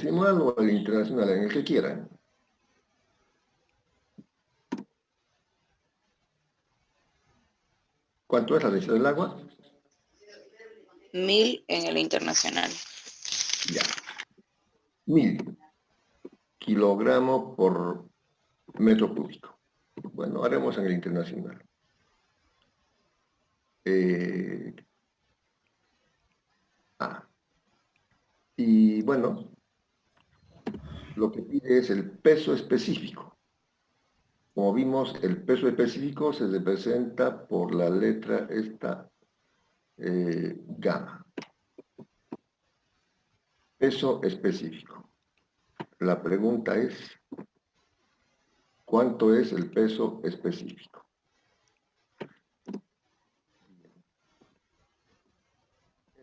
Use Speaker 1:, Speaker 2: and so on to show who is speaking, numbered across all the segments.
Speaker 1: decimal o al internacional, en el que quieran. ¿Cuánto es la densidad del agua?
Speaker 2: 1000 en el internacional.
Speaker 1: Ya. 1000 kilogramos por metro cúbico. Bueno, haremos en el internacional. Y bueno, lo que pide es el peso específico. Como vimos, el peso específico se representa por la letra esta gamma. Peso específico. La pregunta es, ¿cuánto es el peso específico?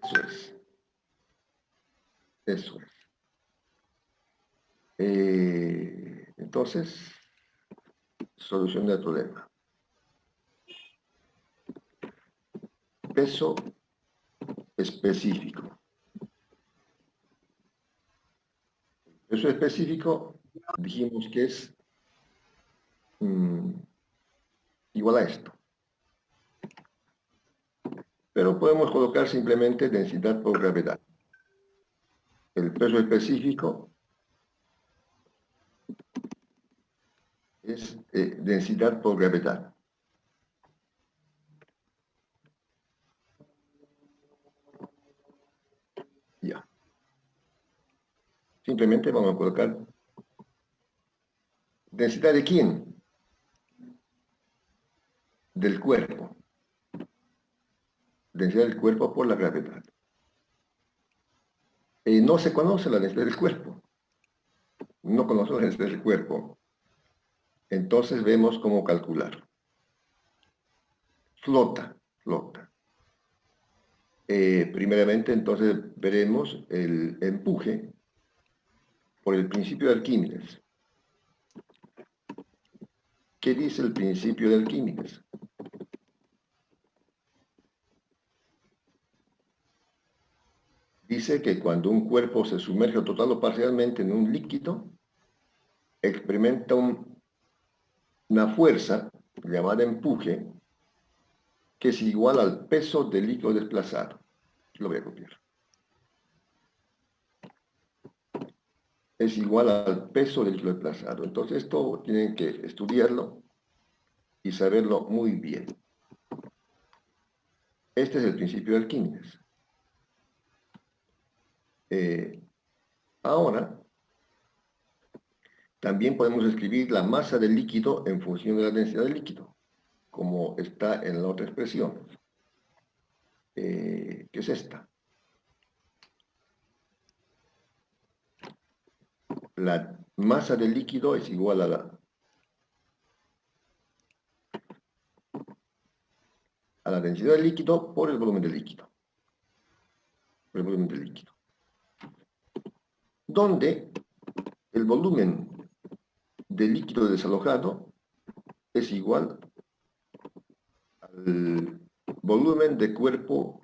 Speaker 1: Eso es. Eso es. Entonces, solución del problema. Peso específico. Peso específico, dijimos que es igual a esto. Pero podemos colocar simplemente densidad por gravedad. El peso específico es densidad por gravedad. Ya. Simplemente vamos a colocar densidad de quién? Del cuerpo. Densidad del cuerpo por la gravedad. No se conoce la densidad del cuerpo. No conocemos la densidad del cuerpo. Entonces vemos cómo calcular. Flota. Primeramente, entonces, veremos el empuje por el principio de Arquímedes. ¿Qué dice el principio de Arquímedes? Dice que cuando un cuerpo se sumerge total o parcialmente en un líquido, experimenta una fuerza llamada empuje, que es igual al peso del líquido desplazado. Lo voy a copiar. Es igual al peso del líquido desplazado. Entonces esto tienen que estudiarlo y saberlo muy bien. Este es el principio de Arquímedes. Ahora, también podemos escribir la masa del líquido en función de la densidad del líquido, como está en la otra expresión, que es esta. La masa del líquido es igual a la densidad del líquido por el volumen del líquido. Por el volumen del líquido. Donde el volumen del líquido desalojado es igual al volumen de cuerpo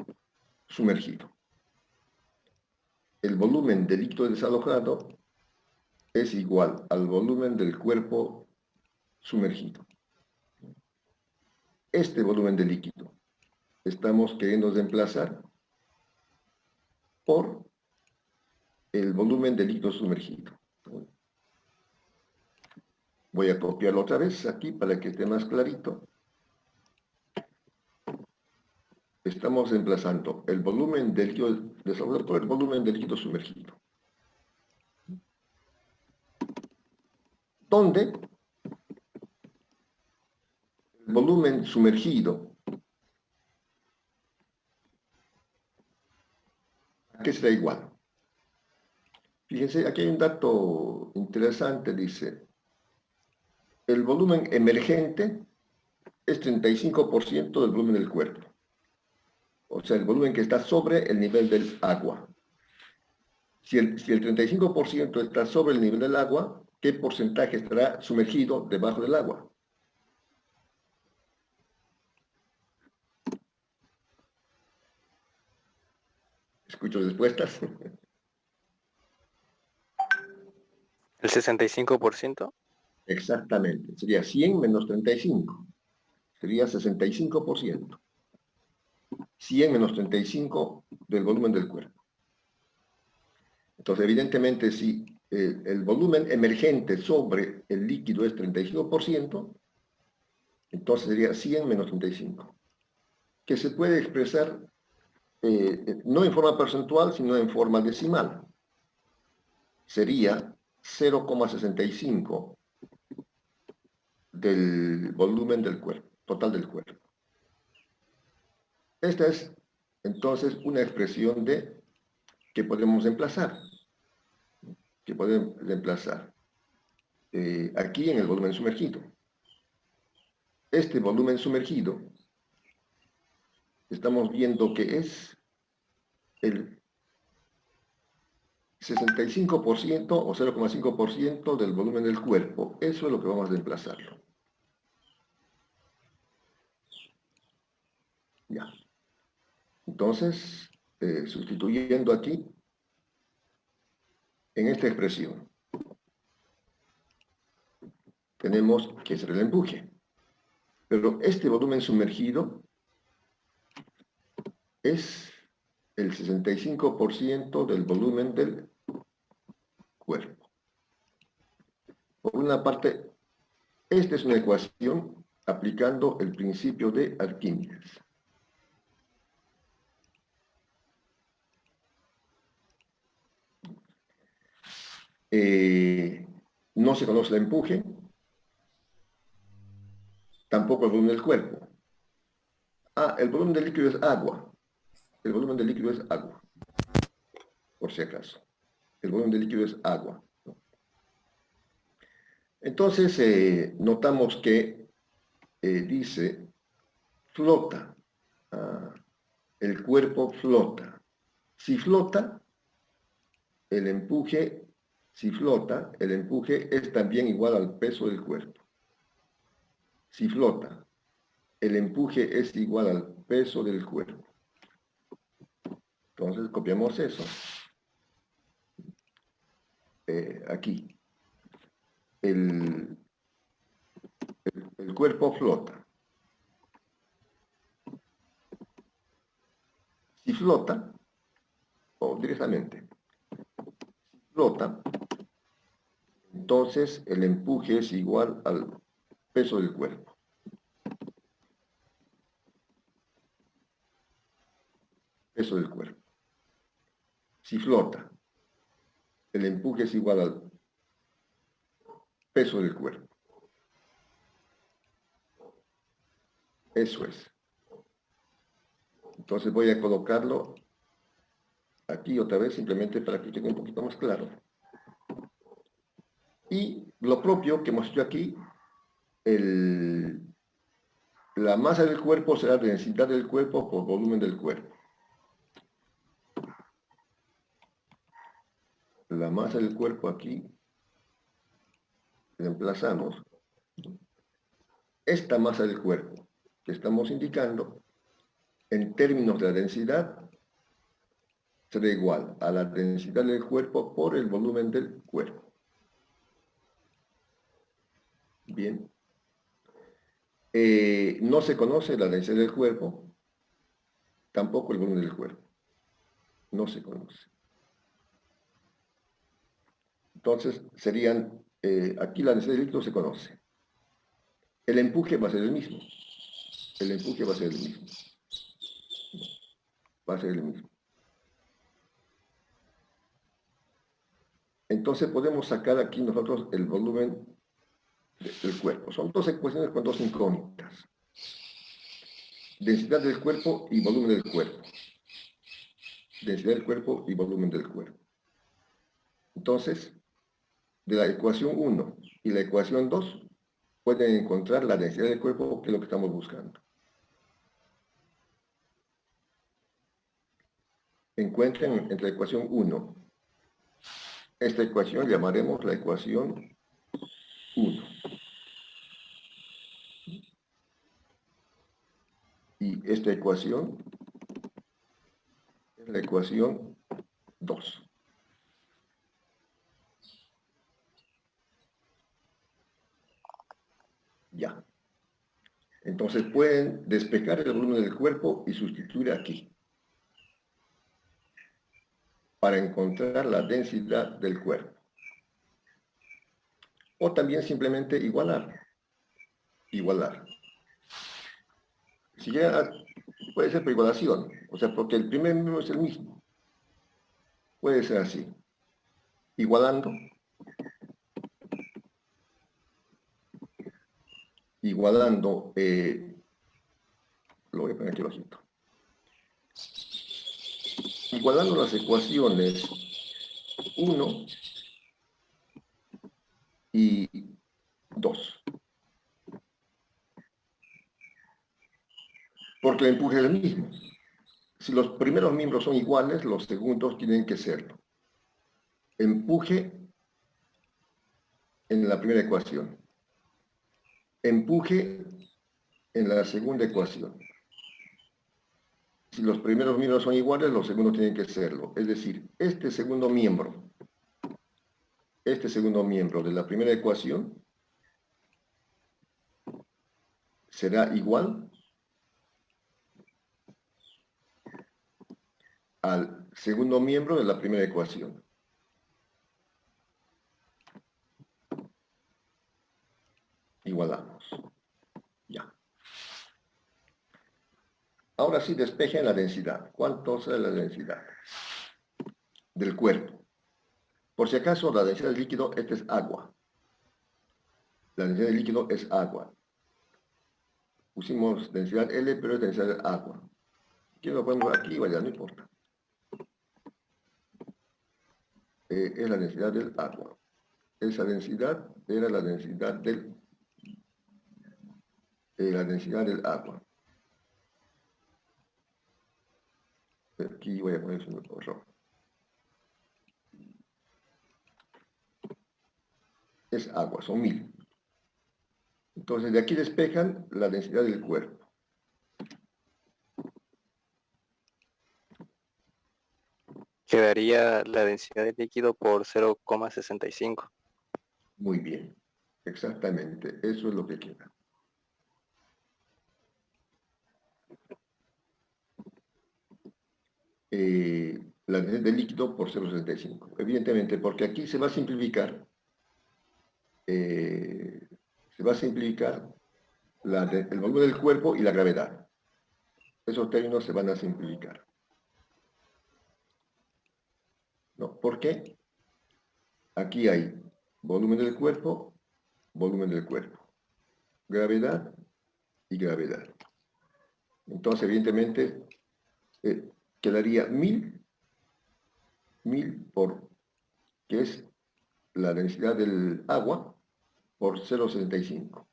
Speaker 1: sumergido. El volumen del líquido desalojado es igual al volumen del cuerpo sumergido. Este volumen de líquido estamos queriendo reemplazar por el volumen de líquido sumergido. Voy a copiarlo otra vez aquí para que esté más clarito. Estamos reemplazando el volumen del líquido desalojado por el volumen del líquido sumergido. Donde el volumen sumergido, ¿a qué será igual? Fíjense, aquí hay un dato interesante, dice, el volumen emergente es 35% del volumen del cuerpo. O sea, el volumen que está sobre el nivel del agua. Si el 35% está sobre el nivel del agua, ¿qué porcentaje estará sumergido debajo del agua? Escucho respuestas.
Speaker 2: ¿El 65%?
Speaker 1: Exactamente. Sería 100 menos 35. Sería 65%. 100 menos 35 del volumen del cuerpo. Entonces, evidentemente, si el volumen emergente sobre el líquido es 35%, entonces sería 100 menos 35, que se puede expresar no en forma percentual, sino en forma decimal. Sería 0,65 del volumen del cuerpo, total del cuerpo. Esta es entonces una expresión que podemos reemplazar, aquí en el volumen sumergido. Este volumen sumergido estamos viendo que es el 65% o 0,5% del volumen del cuerpo. Eso es lo que vamos a reemplazarlo. Ya. Entonces, sustituyendo aquí, en esta expresión, tenemos que ser el empuje. Pero este volumen sumergido es el 65% del volumen del cuerpo. Por una parte, esta es una ecuación aplicando el principio de Arquímedes. No se conoce el empuje, tampoco el volumen del cuerpo. El volumen del líquido es agua. El volumen del líquido es agua, por si acaso. El volumen del líquido es agua. Entonces, notamos que dice flota. El cuerpo flota. Si flota, el empuje, el empuje es también igual al peso del cuerpo. Si flota, el empuje es igual al peso del cuerpo. Entonces copiamos eso. Aquí. El cuerpo flota. Si flota, o directamente, flota, entonces el empuje es igual al peso del cuerpo. Peso del cuerpo. Si flota, el empuje es igual al peso del cuerpo. Eso es. Entonces voy a colocarlo aquí otra vez, simplemente para que quede un poquito más claro. Y lo propio que hemos hecho aquí, la masa del cuerpo será densidad del cuerpo por volumen del cuerpo. La masa del cuerpo aquí, reemplazamos esta masa del cuerpo que estamos indicando en términos de la densidad será igual a la densidad del cuerpo por el volumen del cuerpo. Bien. No se conoce la densidad del cuerpo, tampoco el volumen del cuerpo. No se conoce. Entonces serían, aquí la densidad del líquido se conoce. El empuje va a ser el mismo. El empuje va a ser el mismo. Va a ser el mismo. Entonces podemos sacar aquí nosotros el volumen del cuerpo. Son dos ecuaciones con dos incógnitas. Densidad del cuerpo y volumen del cuerpo. Densidad del cuerpo y volumen del cuerpo. Entonces, de la ecuación 1 y la ecuación 2 pueden encontrar la densidad del cuerpo, que es lo que estamos buscando. Encuentren entre la ecuación 1. Esta ecuación llamaremos la ecuación 1. Y esta ecuación es la ecuación 2. Ya. Entonces pueden despejar el volumen del cuerpo y sustituir aquí para encontrar la densidad del cuerpo. O también simplemente igualar. Igualar. Si ya puede ser por igualación, o sea, porque el primer miembro es el mismo. Puede ser así. Igualando. Igualando, lo voy a poner aquí bajito. Igualando las ecuaciones 1 y 2. Porque el empuje es el mismo. Si los primeros miembros son iguales, los segundos tienen que serlo. Empuje en la primera ecuación. Empuje en la segunda ecuación. Si los primeros miembros son iguales, los segundos tienen que serlo. Es decir, este segundo miembro de la primera ecuación será igual al segundo miembro de la primera ecuación. Igualamos. Ya. Ahora sí despejen la densidad. ¿Cuánto es la densidad del cuerpo? Por si acaso, la densidad del líquido, este es agua. La densidad del líquido es agua. Pusimos densidad L, pero es densidad del agua. ¿Qué lo ponemos aquí? Vaya, no importa. Es la densidad del agua. Esa densidad era la densidad del agua. Aquí voy a poner un rojo. Es agua, son 1000. Entonces de aquí despejan la densidad del cuerpo.
Speaker 2: Quedaría la densidad del líquido por 0,65.
Speaker 1: Muy bien, exactamente, eso es lo que queda. La densidad del líquido por 0,65. Evidentemente, porque aquí se va a simplificar, el volumen del cuerpo y la gravedad. Esos términos se van a simplificar. ¿No? ¿Por qué? Aquí hay volumen del cuerpo, gravedad y gravedad. Entonces, evidentemente, quedaría 1000 por, que es la densidad del agua, por 0,65.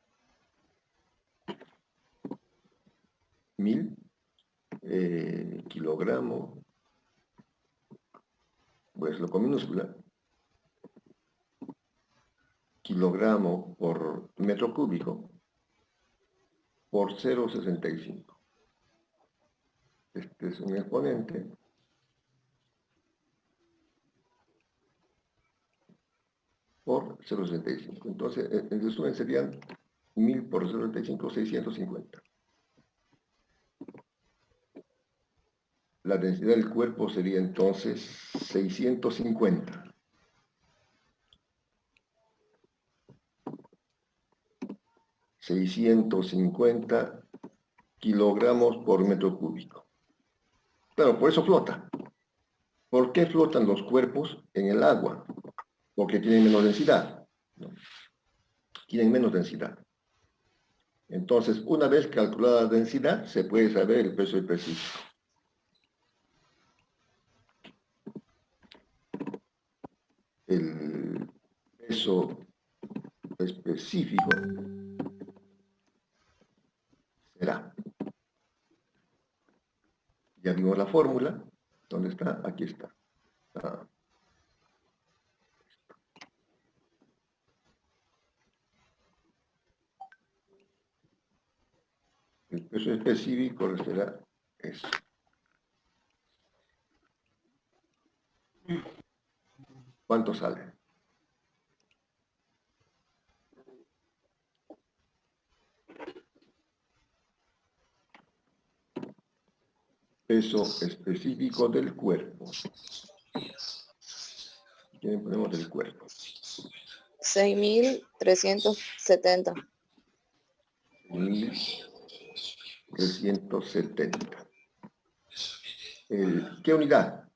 Speaker 1: 1000 kilogramos, pues lo con minúscula, kilogramo por metro cúbico, por 0,65. Este es un exponente. Por 0,65. Entonces, en resumen serían 1000 por 0,65, 650. La densidad del cuerpo sería entonces 650. 650 kilogramos por metro cúbico. Claro, por eso flota. ¿Por qué flotan los cuerpos en el agua? Porque tienen menos densidad, ¿no? Tienen menos densidad. Entonces, una vez calculada la densidad, se puede saber el peso específico. El peso específico será. Ya vimos la fórmula. ¿Dónde está? Aquí está. Ah. El peso específico será eso. ¿Cuánto sale? peso específico del cuerpo. ¿Qué ponemos del cuerpo?
Speaker 3: 6.370.
Speaker 1: 1.370. ¿Qué unidad?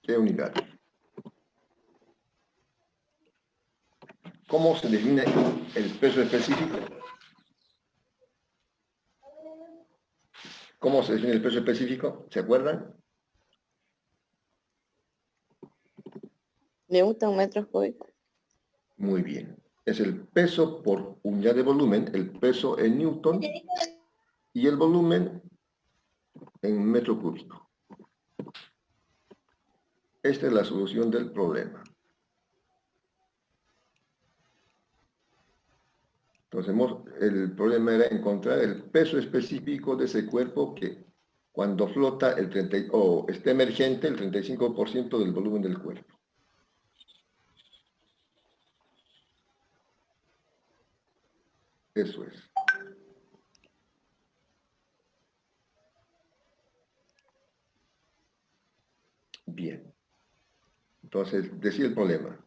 Speaker 1: ¿Qué unidad? ¿Cómo se define el peso específico? ¿Cómo se define el peso específico? ¿Se acuerdan?
Speaker 3: Newton metros cúbicos.
Speaker 1: Muy bien. Es el peso por unidad de volumen, el peso en newton y el volumen en metro cúbico. Esta es la solución del problema. Entonces, el problema era encontrar el peso específico de ese cuerpo que cuando flota o está emergente el 35% del volumen del cuerpo. Eso es. Bien. Entonces, decía el problema.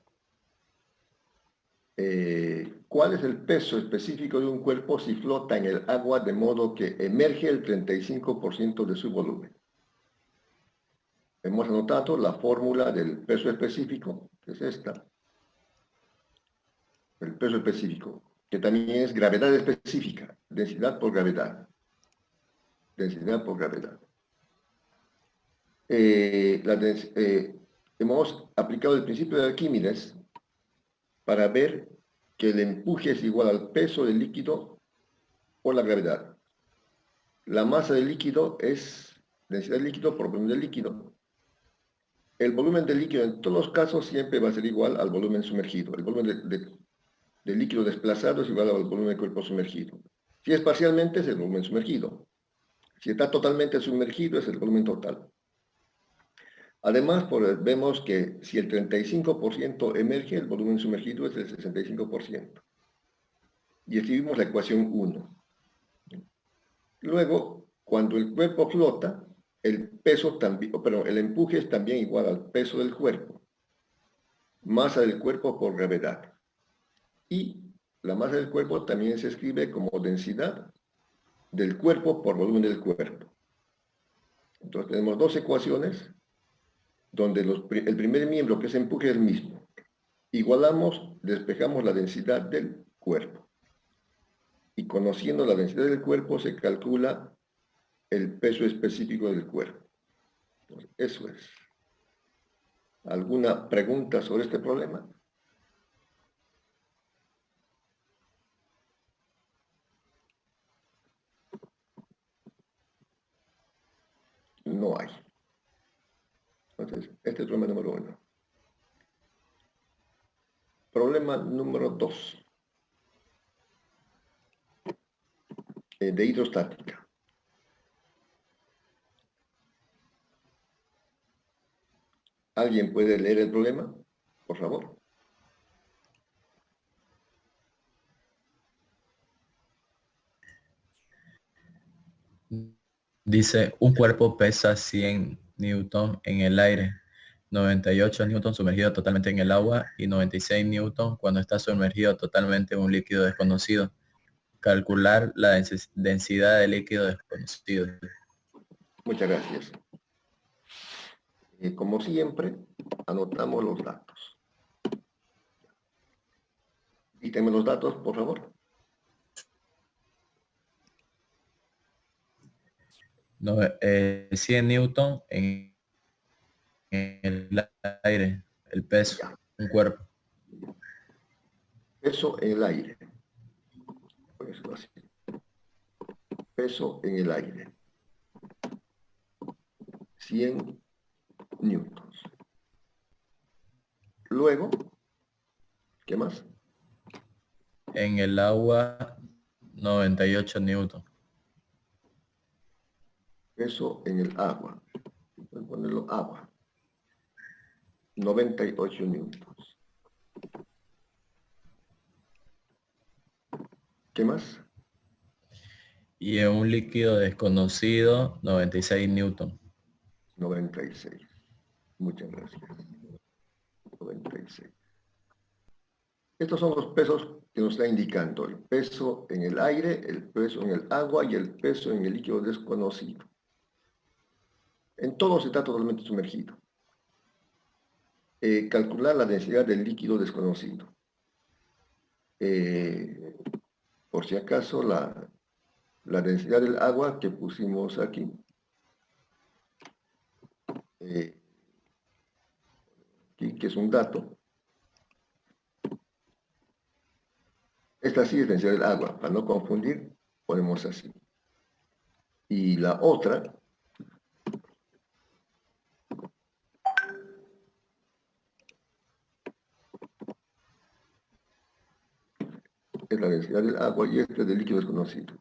Speaker 1: ¿Cuál es el peso específico de un cuerpo si flota en el agua de modo que emerge el 35% de su volumen? Hemos anotado la fórmula del peso específico, que es esta. El peso específico, que también es gravedad específica, densidad por gravedad. Densidad por gravedad. Hemos aplicado el principio de Arquímedes para ver que el empuje es igual al peso del líquido por la gravedad. La masa del líquido es densidad del líquido por volumen del líquido. El volumen del líquido en todos los casos siempre va a ser igual al volumen sumergido. El volumen del líquido desplazado es igual al volumen del cuerpo sumergido. Si es parcialmente es el volumen sumergido. Si está totalmente sumergido es el volumen total. Además, vemos que si el 35% emerge, el volumen sumergido es el 65%. Y escribimos la ecuación 1. Luego, cuando el cuerpo flota, el empuje es también igual al peso del cuerpo. Masa del cuerpo por gravedad. Y la masa del cuerpo también se escribe como densidad del cuerpo por volumen del cuerpo. Entonces tenemos dos ecuaciones donde el primer miembro, que es empuje, es el mismo. Igualamos, despejamos la densidad del cuerpo. Y conociendo la densidad del cuerpo se calcula el peso específico del cuerpo. Entonces, eso es. ¿Alguna pregunta sobre este problema? No hay. Entonces, este es el problema número 1. Problema número 2. De hidrostática. ¿Alguien puede leer el problema? Por favor.
Speaker 4: Dice, un cuerpo pesa 100 newton en el aire, 98 newton sumergido totalmente en el agua y 96 newton cuando está sumergido totalmente en un líquido desconocido. Calcular la densidad del líquido desconocido.
Speaker 1: Muchas gracias. Como siempre, anotamos los datos. Dígame los datos, por favor.
Speaker 4: No, 100 newton en el aire, el peso,
Speaker 1: Ya.
Speaker 4: un cuerpo.
Speaker 1: Peso en el aire. Pues así. Peso en el aire. 100 newtons. Luego, ¿qué más?
Speaker 4: En el agua, 98 newton.
Speaker 1: Peso en el agua. Voy a ponerlo agua. 98 newtons. ¿Qué más?
Speaker 4: Y en un líquido desconocido, 96 newton.
Speaker 1: 96. Muchas gracias. 96. Estos son los pesos que nos está indicando. El peso en el aire, el peso en el agua y el peso en el líquido desconocido. En todo se está totalmente sumergido. Calcular la densidad del líquido desconocido. Por si acaso, la densidad del agua que pusimos aquí. Aquí, que es un dato. Esta sí es densidad del agua. Para no confundir, ponemos así. Y la otra es la densidad del agua y este es del líquido desconocido,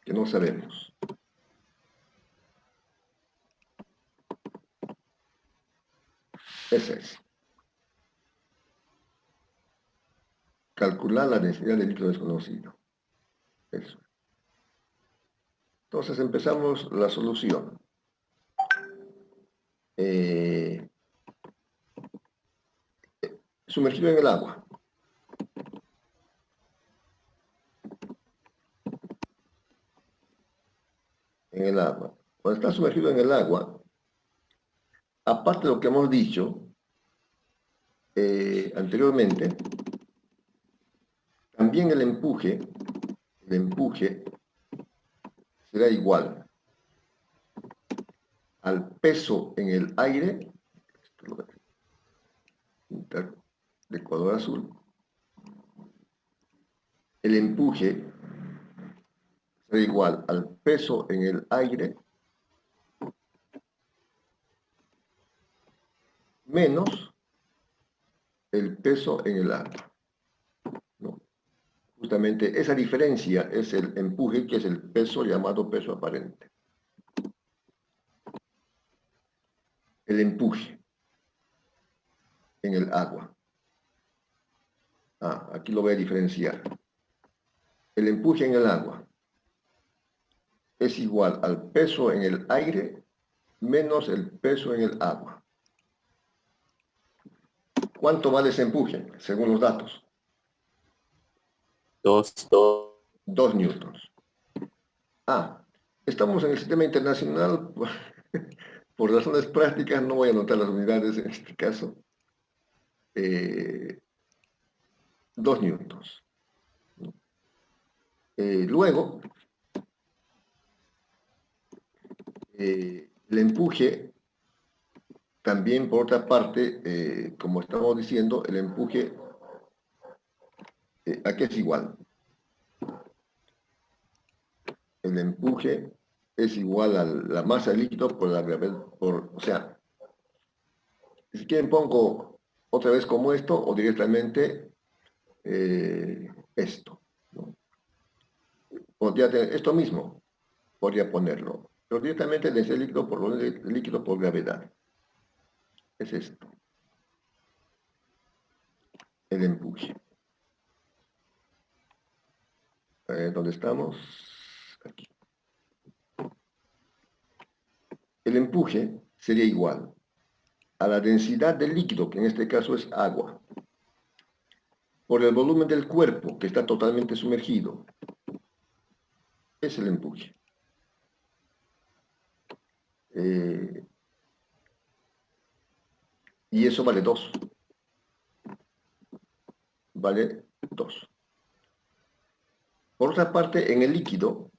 Speaker 1: que no sabemos. Esa es. Calcular la densidad del líquido desconocido. Eso. Entonces empezamos la solución. Sumergido en el agua. En el agua. Cuando está sumergido en el agua, aparte de lo que hemos dicho anteriormente, también el empuje será igual al peso en el aire, esto lo voy a pintar de color azul, el empuje será igual al peso en el aire menos el peso en el agua. ¿No? Justamente esa diferencia es el empuje, que es el peso llamado peso aparente. El empuje en el agua. Aquí lo voy a diferenciar. El empuje en el agua es igual al peso en el aire menos el peso en el agua. ¿Cuánto vale ese empuje, según los datos?
Speaker 2: 2.
Speaker 1: 2 newtons. Estamos en el sistema internacional. Por razones prácticas no voy a anotar las unidades en este caso. 2 newtons. Luego, el empuje, también por otra parte, como estamos diciendo, el empuje, ¿a qué es igual? El empuje es igual a la masa del líquido por la gravedad, o sea, si quieren pongo otra vez como esto o directamente esto, ¿no? Esto mismo podría ponerlo, pero directamente desde el líquido por gravedad. Es esto. El empuje. ¿Dónde estamos? Aquí. El empuje sería igual a la densidad del líquido, que en este caso es agua, por el volumen del cuerpo, que está totalmente sumergido. Es el empuje. Y eso vale 2. Vale 2. Por otra parte, en el líquido,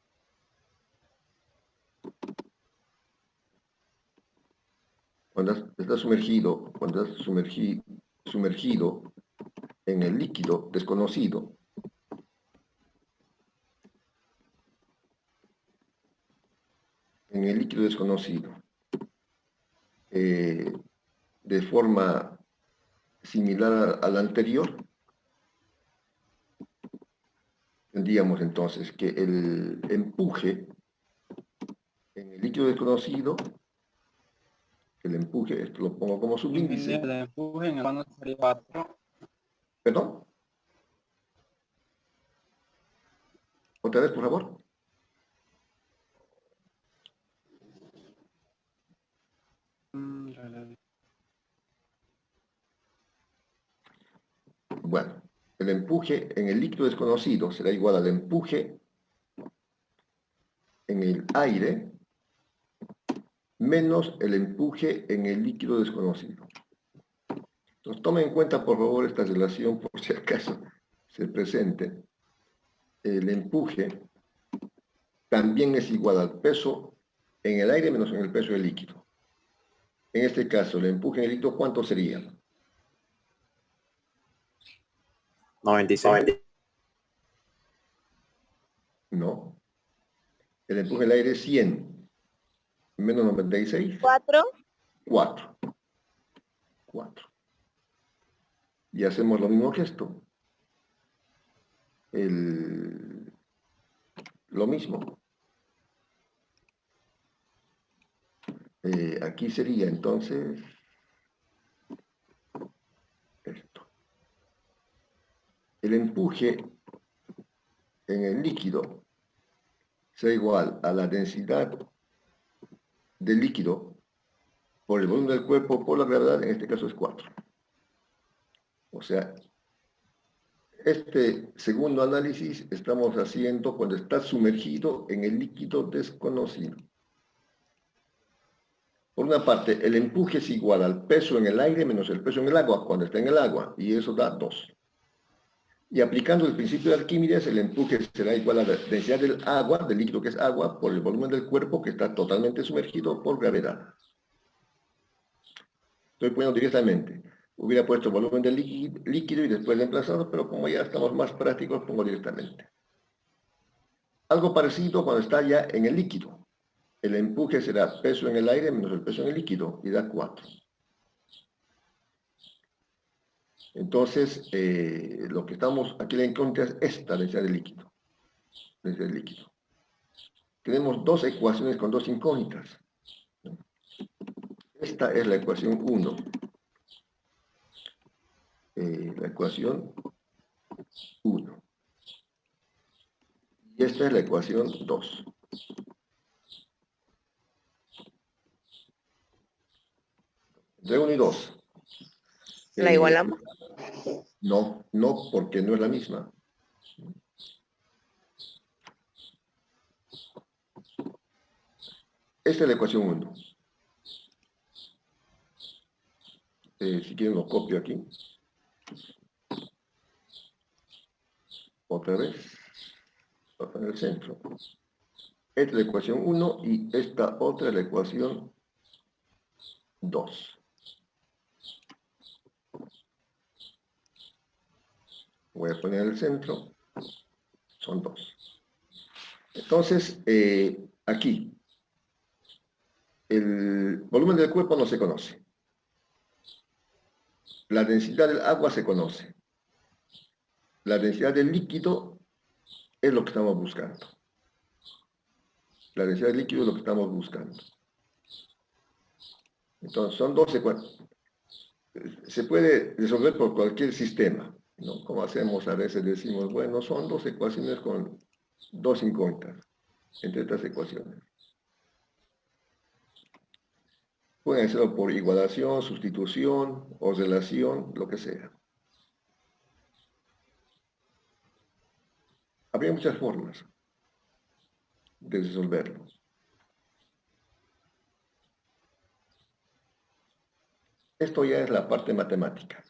Speaker 1: cuando está sumergido en el líquido desconocido, de forma similar a la anterior, tendríamos entonces que el empuje en el líquido desconocido, el empuje, esto lo pongo como subíndice.
Speaker 5: El empuje en el plano sería 4.
Speaker 1: ¿Perdón? Otra vez, por favor. Bueno, el empuje en el líquido desconocido será igual al empuje en el aire menos el empuje en el líquido desconocido. Entonces, tomen en cuenta, por favor, esta relación por si acaso se presente. El empuje también es igual al peso en el aire menos en el peso del líquido. En este caso, el empuje en el líquido, ¿cuánto sería?
Speaker 2: 96.
Speaker 1: No. El empuje en el aire es 100 menos 96.
Speaker 3: 4.
Speaker 1: 4. Y hacemos lo mismo que esto. Lo mismo. Aquí sería entonces esto. El empuje en el líquido será igual a la densidad del líquido por el volumen del cuerpo por la gravedad, en este caso es 4. O sea, este segundo análisis estamos haciendo cuando está sumergido en el líquido desconocido. Por una parte, el empuje es igual al peso en el aire menos el peso en el agua cuando está en el agua, y eso da 2. Y aplicando el principio de Arquímedes, el empuje será igual a la densidad del agua, del líquido que es agua, por el volumen del cuerpo que está totalmente sumergido por gravedad. Estoy poniendo directamente. Hubiera puesto volumen del líquido y después reemplazado, pero como ya estamos más prácticos, pongo directamente. Algo parecido cuando está ya en el líquido. El empuje será peso en el aire menos el peso en el líquido y da 4. Entonces, lo que estamos aquí en contra es esta densidad del líquido. Densidad del líquido. Tenemos dos ecuaciones con dos incógnitas. Esta es la ecuación 1. La ecuación 1. Y esta es la ecuación 2. De 1 y 2.
Speaker 3: ¿La igualamos?
Speaker 1: No, porque no es la misma. Esta es la ecuación 1. Si quieren lo copio aquí. Otra vez. En el centro. Esta es la ecuación 1 y esta otra es la ecuación 2. Voy a poner el centro. Son 2. Entonces, aquí, el volumen del cuerpo no se conoce. La densidad del agua se conoce. La densidad del líquido es lo que estamos buscando. La densidad del líquido es lo que estamos buscando. Entonces, son 2 ecuaciones. Se puede resolver por cualquier sistema, ¿no? Como hacemos a veces, decimos, bueno, son 2 ecuaciones con 2 incógnitas entre estas ecuaciones. Pueden hacerlo por igualación, sustitución o relación, lo que sea. Habría muchas formas de resolverlo. Esto ya es la parte matemática.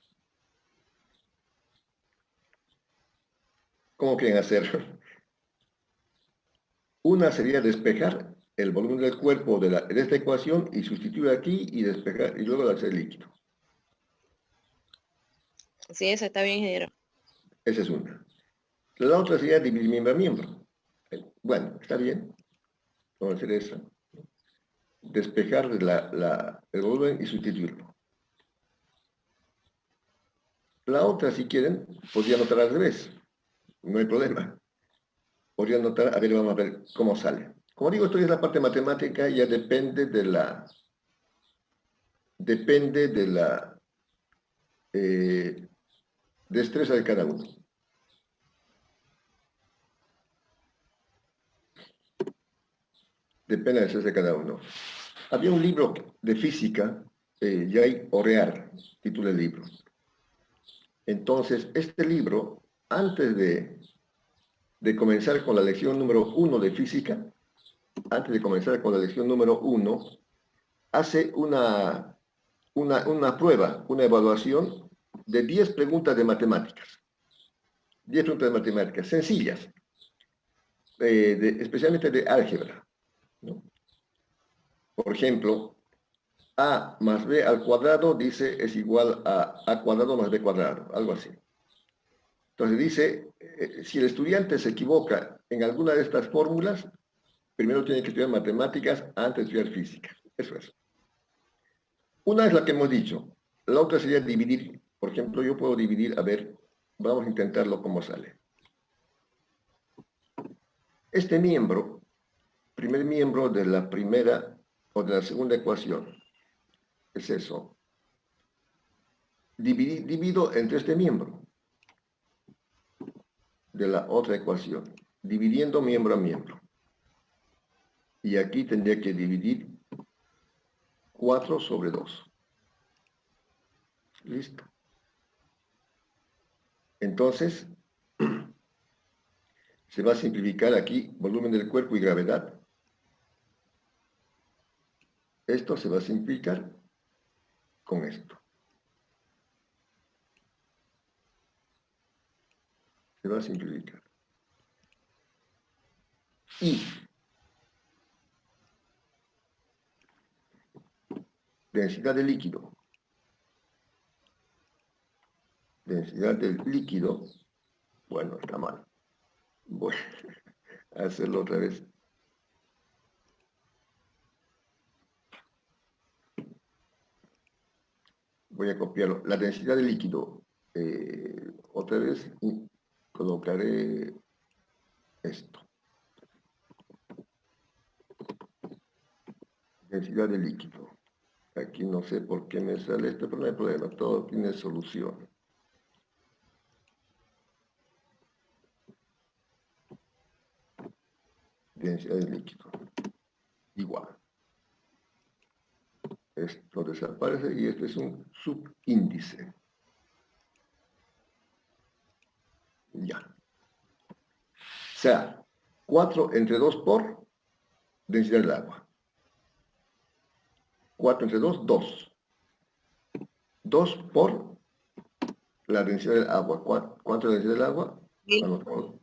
Speaker 1: ¿Cómo quieren hacerlo? Una sería despejar el volumen del cuerpo de esta ecuación y sustituir aquí y despejar y luego hacer líquido.
Speaker 3: Sí, esa está bien, ingeniero.
Speaker 1: Esa es una. La otra sería dividir miembro a miembro. Bueno, está bien. Vamos a hacer eso. Despejar el volumen y sustituirlo. La otra, si quieren, podría anotar al revés. No hay problema. Podría anotar, a ver, vamos a ver cómo sale. Como digo, esto ya es la parte matemática, ya depende de la destreza de cada uno. Depende del cese de cada uno. Había un libro de física, Jay Orear, título del libro. Entonces, este libro, antes de comenzar con la lección número 1 de física, antes de comenzar con la lección número 1, hace una prueba, una evaluación de 10 preguntas de matemáticas. 10 preguntas de matemáticas sencillas, especialmente de álgebra, ¿no? Por ejemplo, a más b al cuadrado, dice, es igual a a cuadrado más b cuadrado, algo así. Entonces dice, si el estudiante se equivoca en alguna de estas fórmulas, primero tiene que estudiar matemáticas antes de estudiar física. Eso es. Una es la que hemos dicho. La otra sería dividir. Por ejemplo, yo puedo dividir, a ver, vamos a intentarlo cómo sale. Este miembro, primer miembro de la primera o de la segunda ecuación, es eso. Divido entre este miembro de la otra ecuación, dividiendo miembro a miembro. Y aquí tendría que dividir 4 sobre 2. Listo. Entonces, se va a simplificar aquí volumen del cuerpo y gravedad. Esto se va a simplificar con esto. Se va a simplificar. Y densidad de líquido. Densidad del líquido. Bueno, está mal. Voy a hacerlo otra vez. Voy a copiarlo. La densidad de líquido. Otra vez colocaré esto. Densidad de líquido. Aquí no sé por qué me sale esto, pero no hay problema. Todo tiene solución. Densidad de líquido. Igual. Esto desaparece y este es un subíndice. Ya. O sea, 4 entre 2 por densidad del agua. 4 entre 2, 2. 2 por la densidad del agua. ¿Cuánto es la densidad del agua?
Speaker 3: 1000.
Speaker 1: Anotamos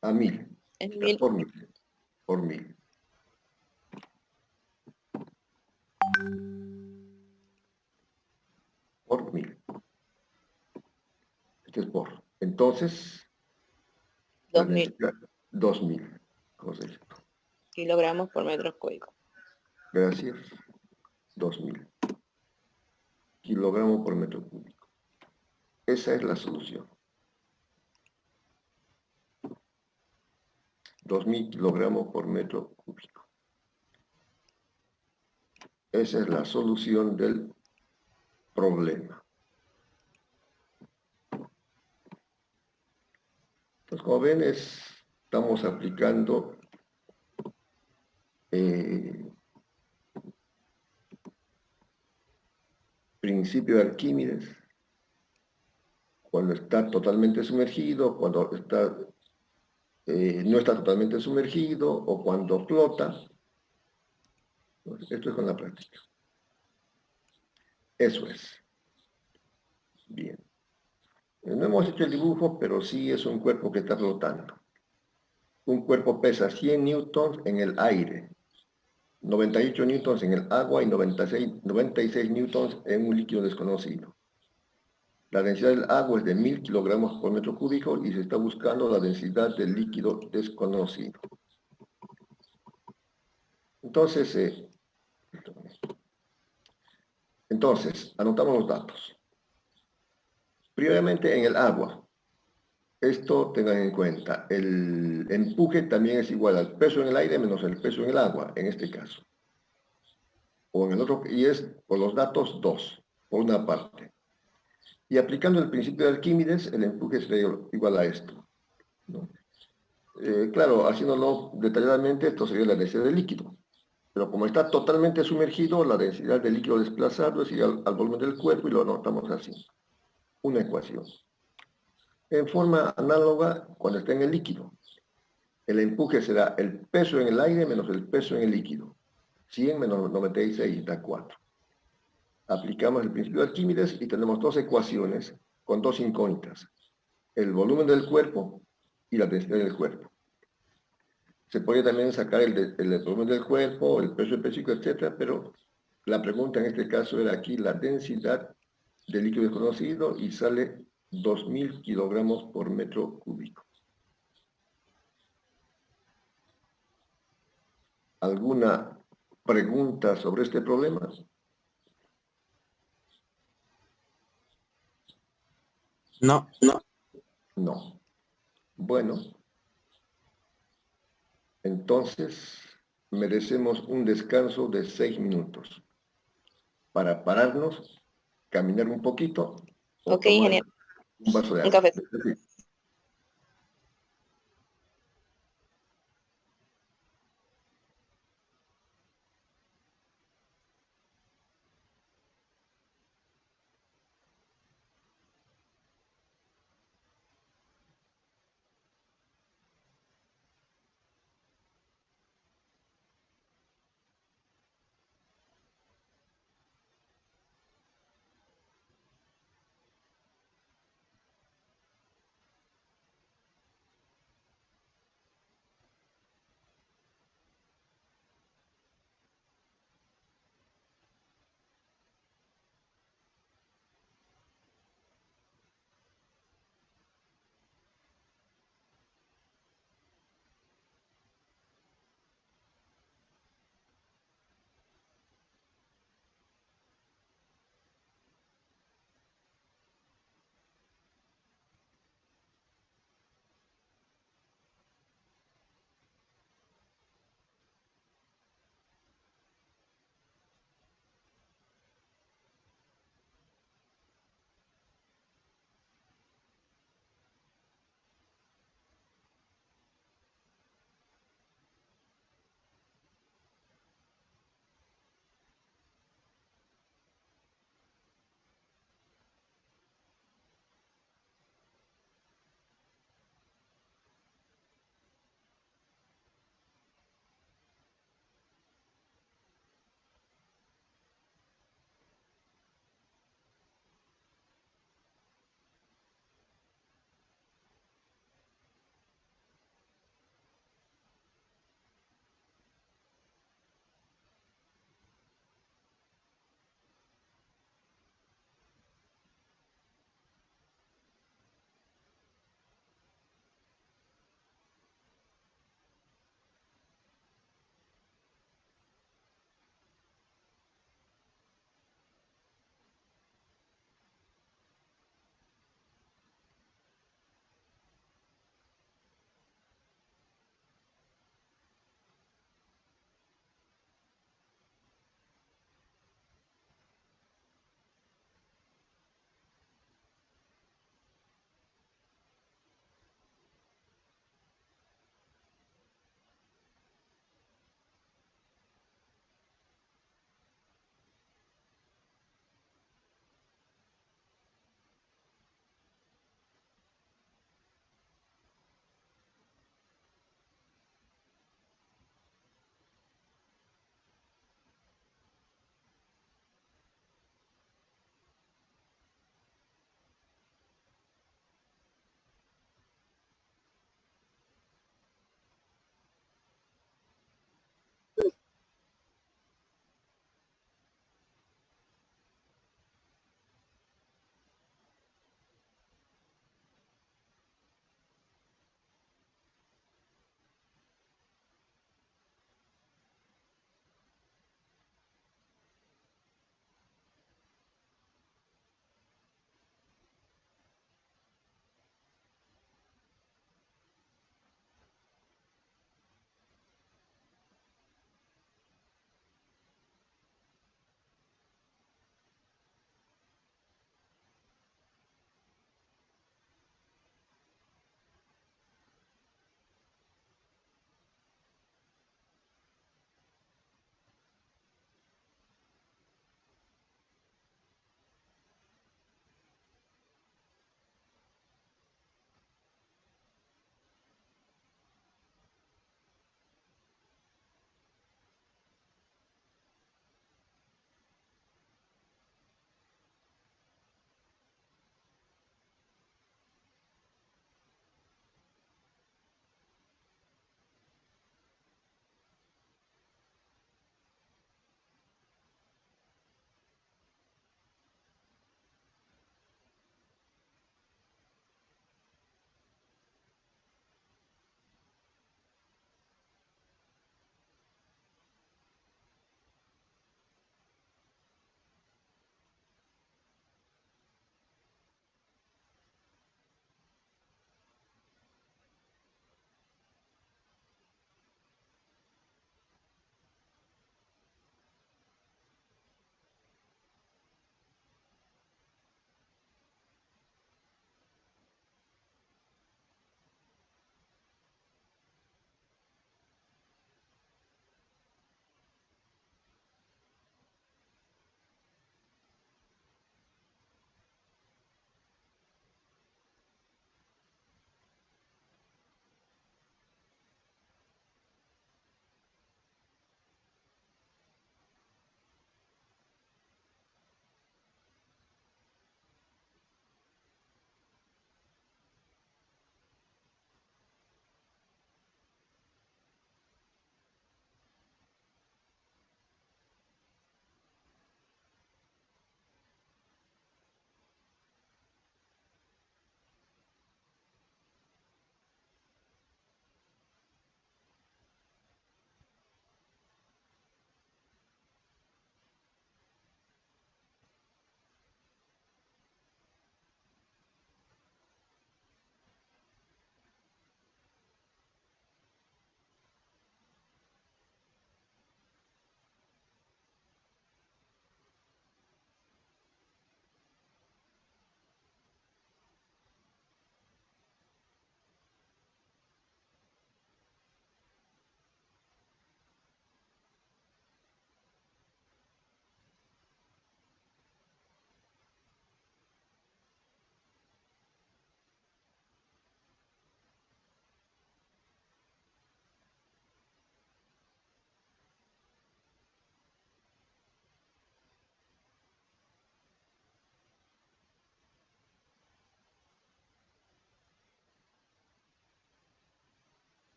Speaker 1: a 1000.
Speaker 3: Es 1000.
Speaker 1: Por 1000. Por 1000. Por 1000. Este es por. Entonces,
Speaker 3: 2000
Speaker 1: 2000. Correcto.
Speaker 3: kilogramos por metro cúbico.
Speaker 1: Gracias. 2000 kilogramos por metro cúbico. Esa es la solución. 2000 kilogramos por metro cúbico. Esa es la solución del problema. Entonces, como ven, estamos aplicando principio de Arquímedes cuando está totalmente sumergido, cuando está, no está totalmente sumergido o cuando flota. Esto es con la práctica. Eso es. Bien. No hemos hecho el dibujo, pero sí es un cuerpo que está flotando. Un cuerpo pesa 100 newtons en el aire, 98 newtons en el agua y 96 newtons en un líquido desconocido. La densidad del agua es de 1000 kilogramos por metro cúbico y se está buscando la densidad del líquido desconocido. Entonces, anotamos los datos. Primeramente en el agua. Esto tengan en cuenta. El empuje también es igual al peso en el aire menos el peso en el agua, en este caso. O en el otro, y es por los datos 2, por una parte. Y aplicando el principio de Arquímedes, el empuje sería igual a esto, ¿no? Claro, haciéndolo detalladamente, esto sería la densidad del líquido. Pero como está totalmente sumergido, la densidad del líquido desplazado es igual al volumen del cuerpo y lo anotamos así. Una ecuación. En forma análoga, cuando está en el líquido, el empuje será el peso en el aire menos el peso en el líquido. 100 menos 96 da 4. Aplicamos el principio de Arquímedes y tenemos dos ecuaciones con dos incógnitas. El volumen del cuerpo y la densidad del cuerpo. Se puede también sacar el volumen del cuerpo, el peso específico, etc. Pero la pregunta en este caso era aquí la densidad del líquido desconocido y sale 2000 kilogramos por metro cúbico. ¿Alguna pregunta sobre este problema?
Speaker 5: No.
Speaker 1: No. Bueno, entonces merecemos un descanso de 6 minutos para pararnos, caminar un poquito o
Speaker 3: Ok,
Speaker 1: tomar
Speaker 3: genial.
Speaker 1: un vaso de
Speaker 3: Un
Speaker 1: agua.
Speaker 3: café.
Speaker 1: Sí.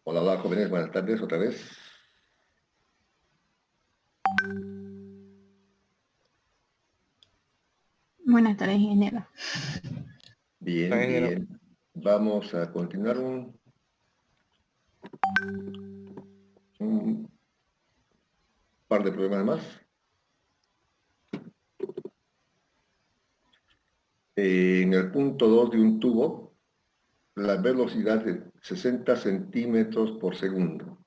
Speaker 1: Hola, hola, jóvenes, buenas tardes otra vez.
Speaker 5: Buenas tardes, ingeniero.
Speaker 1: Bien,
Speaker 2: Ahí,
Speaker 1: bien. Vamos a continuar un par de problemas más. En el punto 2 de un tubo, la velocidad es 60 centímetros por segundo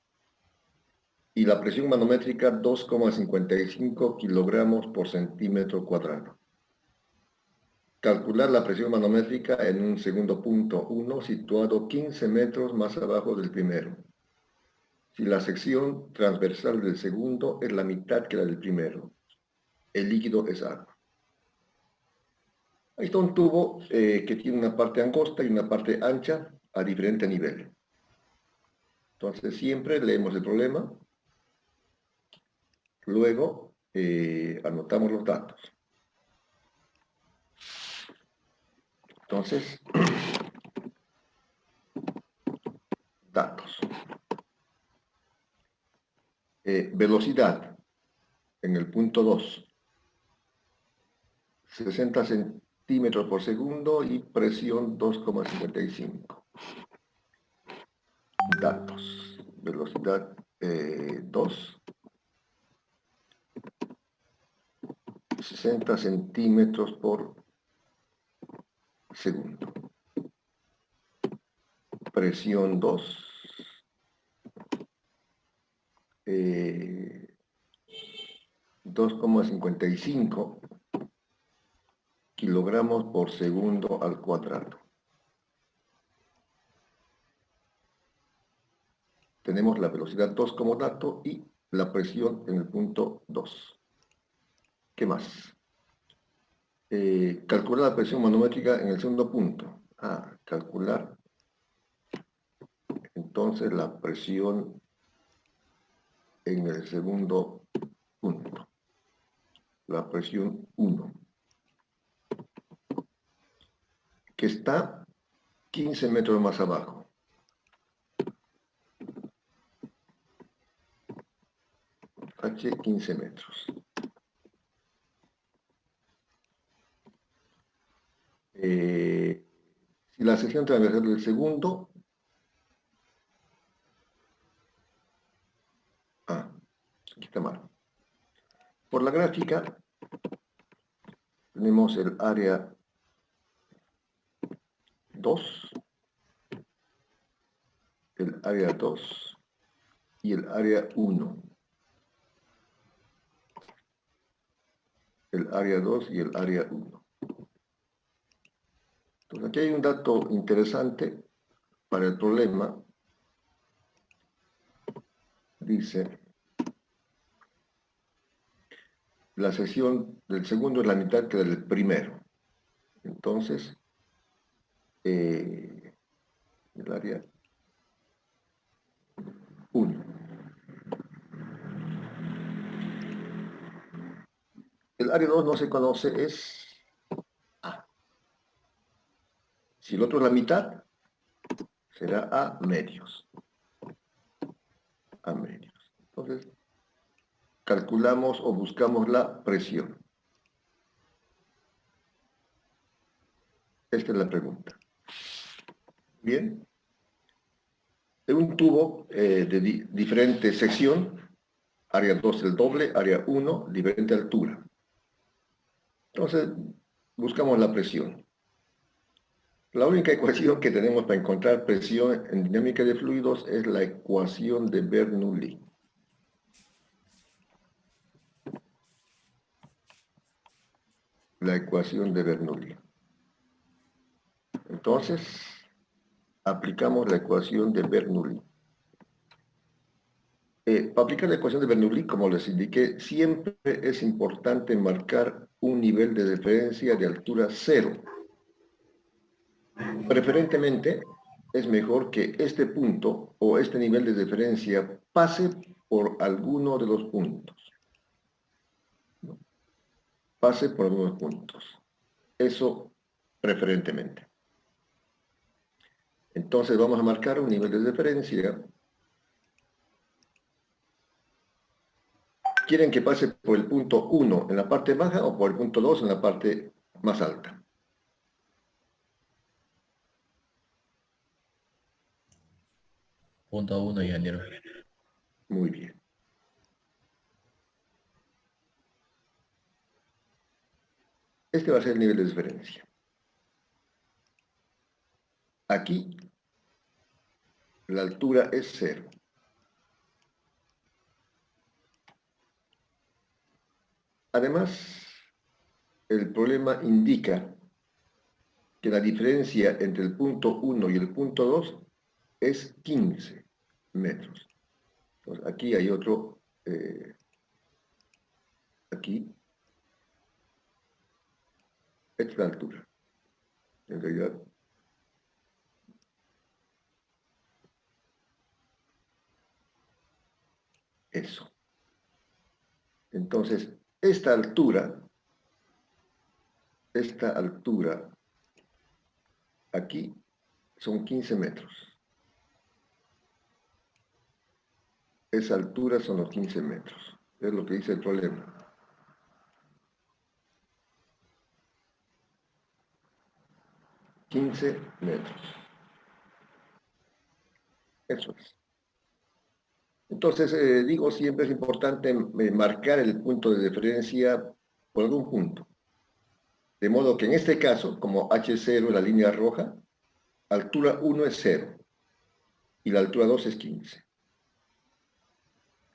Speaker 1: y la presión manométrica 2,55 kilogramos por centímetro cuadrado. Calcular la presión manométrica en un segundo punto 1 situado 15 metros más abajo del primero. Si la sección transversal del segundo es la mitad que la del primero, el líquido es agua. Ahí está un tubo que tiene una parte angosta y una parte ancha a diferente nivel. Entonces siempre leemos el problema, luego anotamos los datos. Entonces, datos. Velocidad en el punto 2, 60 centímetros por segundo y presión 2,55. Datos. Velocidad 2, 60 centímetros por segundo. Presión 2. 2,55 kilogramos por segundo al cuadrado. Tenemos la velocidad 2 como dato y la presión en el punto 2. ¿Qué más? Calcular la presión manométrica en el segundo punto. Calcular entonces la presión en el segundo punto. La presión 1. Que está 15 metros más abajo. H 15 metros. Si la sección transversal del segundo, aquí está mal. Por la gráfica tenemos el área 2, el área 2 y el área 1. El área 2 y el área 1. Entonces aquí hay un dato interesante para el problema. Dice, la sección del segundo es la mitad que del primero. Entonces, el área 1. El área 2 no se conoce, es A. Si el otro es la mitad, será A medios. A medios. Entonces, calculamos o buscamos la presión. Esta es la pregunta. Bien. En un tubo de diferente sección, área 2 el doble, área 1, diferente altura. Entonces, buscamos la presión. La única ecuación que tenemos para encontrar presión en dinámica de fluidos es la ecuación de Bernoulli. La ecuación de Bernoulli. Entonces, aplicamos la ecuación de Bernoulli. Para aplicar la ecuación de Bernoulli, como les indiqué, siempre es importante marcar un nivel de referencia de altura 0. Preferentemente, es mejor que este punto o este nivel de referencia pase por alguno de los puntos. Pase por algunos puntos. Eso preferentemente. Entonces vamos a marcar un nivel de referencia ¿Quieren que pase por el punto 1 en la parte baja o por el punto 2 en la parte más alta?
Speaker 4: Punto 1, ingeniero.
Speaker 1: Muy bien. Este va a ser el nivel de diferencia. Aquí la altura es 0. Además, el problema indica que la diferencia entre el punto 1 y el punto 2 es 15 metros. Entonces, aquí hay otro, aquí, esta es la altura. En realidad, eso. Entonces, esta altura, aquí, son 15 metros. Esa altura son los 15 metros. Es lo que dice el problema. $15 metros. Eso es. Entonces, digo, siempre es importante marcar el punto de diferencia por algún punto. De modo que en este caso, como H0 es la línea roja, altura 1 es 0 y la altura 2 es 15.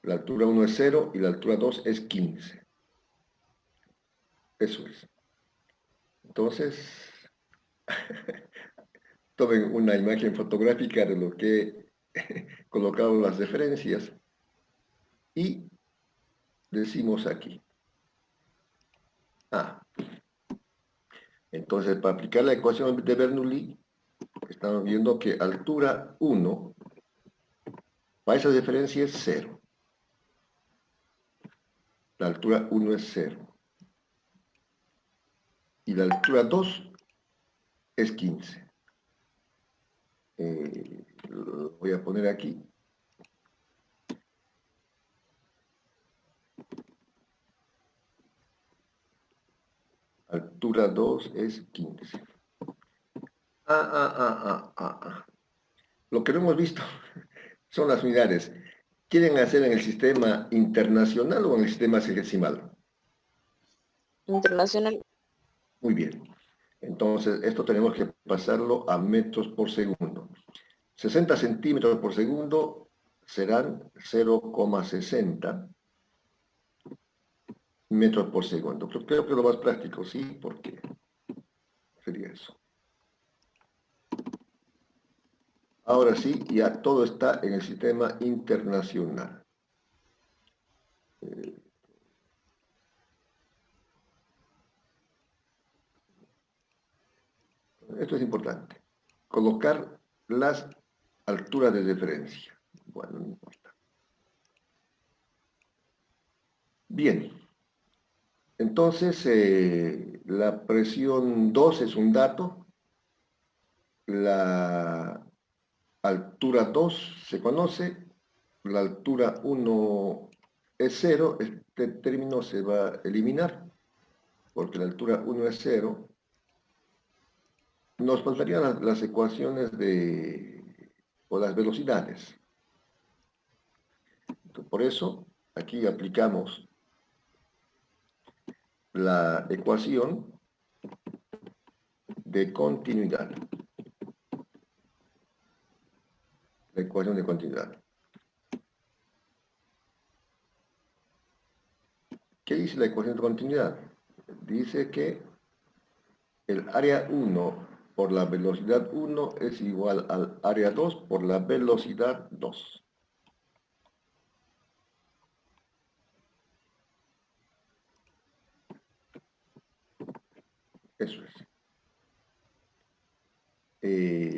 Speaker 1: La altura 1 es 0 y la altura 2 es 15. Eso es. Entonces, tomen una imagen fotográfica de lo que he colocado las referencias y decimos aquí. Entonces, para aplicar la ecuación de Bernoulli, estamos viendo que altura 1, para esa diferencia es 0. La altura 1 es 0. Y la altura 2 es 15. Lo voy a poner aquí. Altura 2 es 15. Lo que no hemos visto son las unidades. ¿Quieren hacer en el sistema internacional o en el sistema sexagesimal?
Speaker 3: Internacional.
Speaker 1: Muy bien. Entonces, esto tenemos que pasarlo a metros por segundo. 60 centímetros por segundo serán 0,60 metros por segundo. Creo que es lo más práctico, sí, porque sería eso. Ahora sí, ya todo está en el sistema internacional. Esto es importante. Colocar las alturas de referencia. Bueno, no importa. Bien. Entonces, la presión 2 es un dato. La altura 2 se conoce. La altura 1 es 0. Este término se va a eliminar porque la altura 1 es 0. Nos faltarían las ecuaciones o las velocidades. Entonces, por eso, aquí aplicamos la ecuación de continuidad. La ecuación de continuidad. ¿Qué dice la ecuación de continuidad? Dice que el área 1 por la velocidad 1 es igual al área 2 por la velocidad 2. Eso es.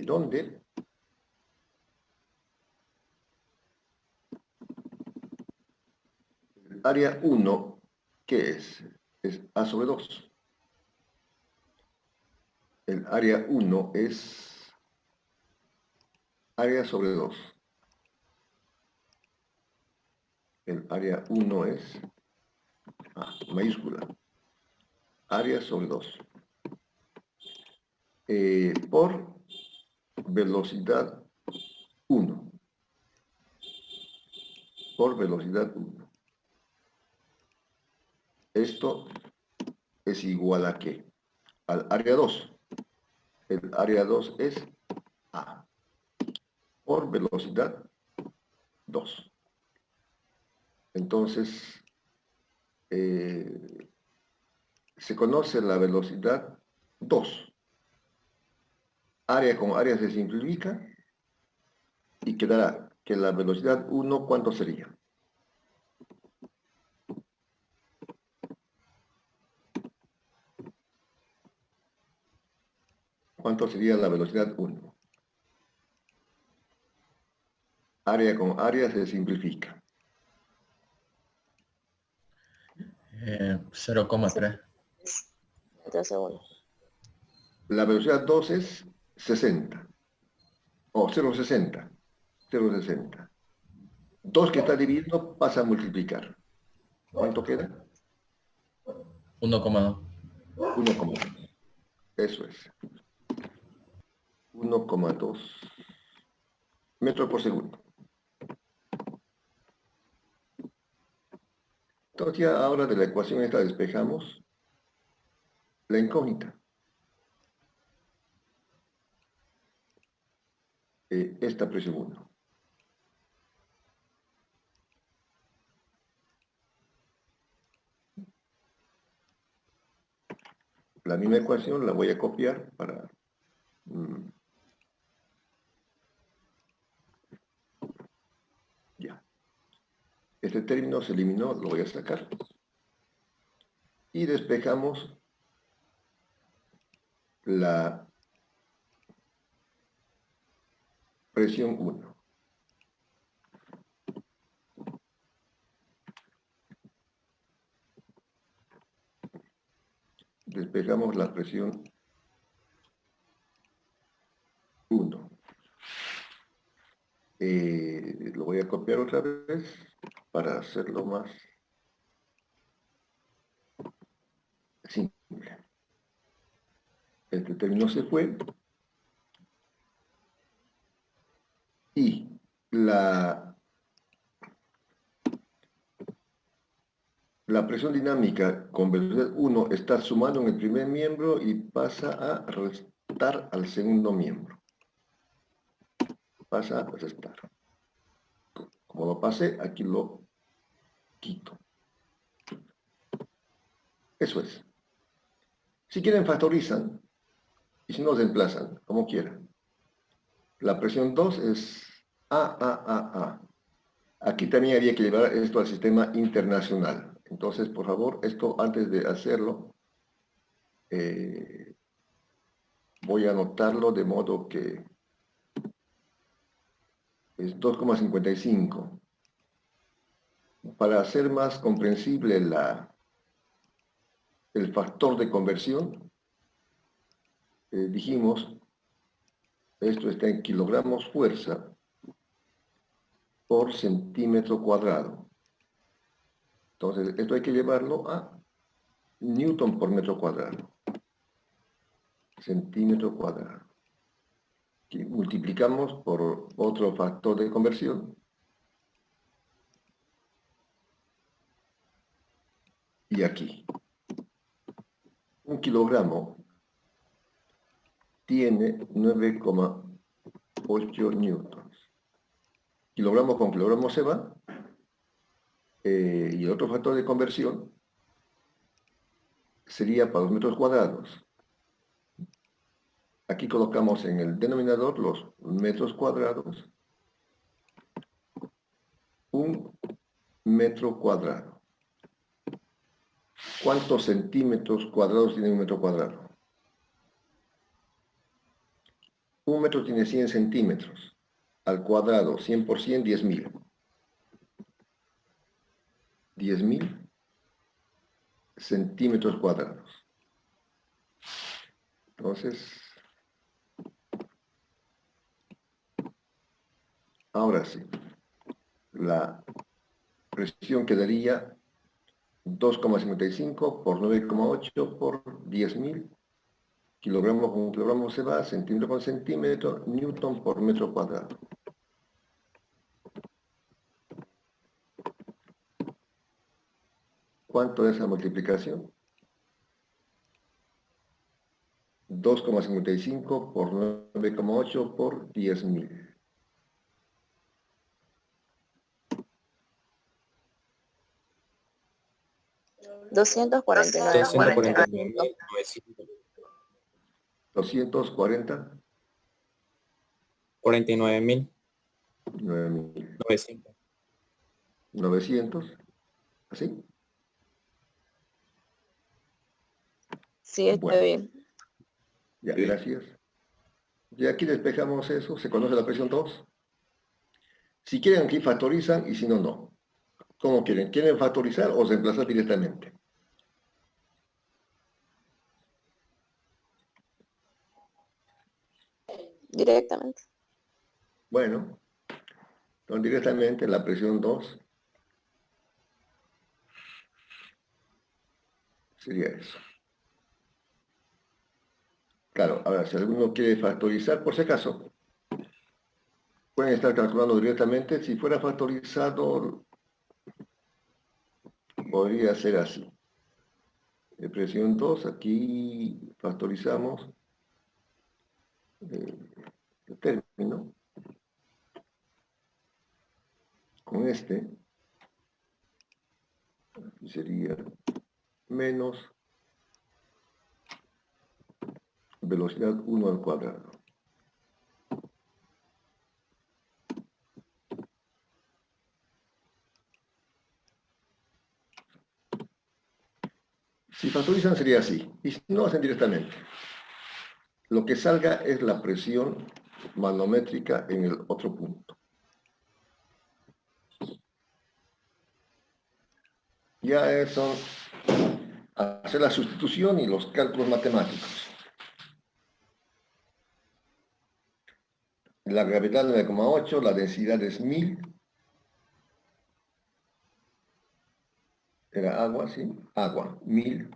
Speaker 1: ¿Dónde? El área 1, ¿qué es? Es A sobre 2. El área 1 es área sobre 2. El área 1 es mayúscula, área sobre 2, por velocidad 1, por velocidad 1. Esto es igual a ¿qué? Al área 2. El área 2 es A, por velocidad 2. Entonces, se conoce la velocidad 2. Área con área se simplifica y quedará que la velocidad 1, ¿cuánto sería? ¿Cuánto sería la velocidad 1? Área con área se simplifica.
Speaker 4: 0,3.
Speaker 3: Metros segundos.
Speaker 1: La velocidad 2 es 60. O 0,60. 0,60. 2 que está dividiendo pasa a multiplicar. ¿Cuánto queda?
Speaker 4: 1,2.
Speaker 1: 1,2. Eso es. 1,2 metros por segundo. Entonces ya ahora de la ecuación esta despejamos la incógnita. Esta presión 1. La misma ecuación la voy a copiar para... ya. Este término se eliminó, lo voy a sacar. Y despejamos la presión 1. Despejamos la presión 1. Lo voy a copiar otra vez para hacerlo más simple. Este término se fue. Y la presión dinámica con velocidad 1 está sumando en el primer miembro y pasa a restar al segundo miembro. Pasa a restar. Como lo pasé, aquí lo quito. Eso es. Si quieren, factorizan. Y si no, reemplazan, como quieran. La presión 2 es A. Aquí también había que llevar esto al sistema internacional. Entonces, por favor, esto antes de hacerlo, voy a anotarlo de modo que es 2,55. Para hacer más comprensible el factor de conversión, dijimos, esto está en kilogramos fuerza por centímetro cuadrado. Entonces, esto hay que llevarlo a newton por metro cuadrado. Centímetro cuadrado. Que multiplicamos por otro factor de conversión. Y aquí. 1 kilogramo tiene 9,8 newtons. Kilogramo con kilogramo se va. Y el otro factor de conversión sería para los metros cuadrados. Aquí colocamos en el denominador los metros cuadrados. 1 metro cuadrado. ¿Cuántos centímetros cuadrados tiene un metro cuadrado? Un metro tiene 100 centímetros. Al cuadrado, 100 por 100, 10.000. 10.000 centímetros cuadrados. Entonces, ahora sí, la presión quedaría 2,55 por 9,8 por 10.000. Kilogramo con kilogramo se va, centímetro con centímetro, newton por metro cuadrado. ¿Cuánto es la multiplicación? 2,55 por 9,8 por 10.000.
Speaker 3: $249,900.
Speaker 1: 240,
Speaker 6: 49.900.
Speaker 1: 9.900. ¿Así?
Speaker 3: Sí, está
Speaker 1: Bueno.
Speaker 3: bien.
Speaker 1: Ya, gracias. Y aquí despejamos eso. ¿Se conoce la presión 2? Si quieren aquí factorizan y si no, no. ¿Cómo quieren? ¿Quieren factorizar o reemplazar directamente?
Speaker 3: Directamente.
Speaker 1: Bueno, entonces directamente la presión 2 sería eso. Claro, ahora si alguno quiere factorizar, por si acaso, pueden estar calculando directamente. Si fuera factorizado, podría ser así. De presión 2, aquí factorizamos el término con este, aquí sería menos velocidad 1 al cuadrado. Si factorizan sería así, y si no hacen directamente. Lo que salga es la presión manométrica en el otro punto. Ya eso, hacer la sustitución y los cálculos matemáticos. La gravedad 9,8, la densidad es 1000. Era agua, ¿sí? Agua, 1000.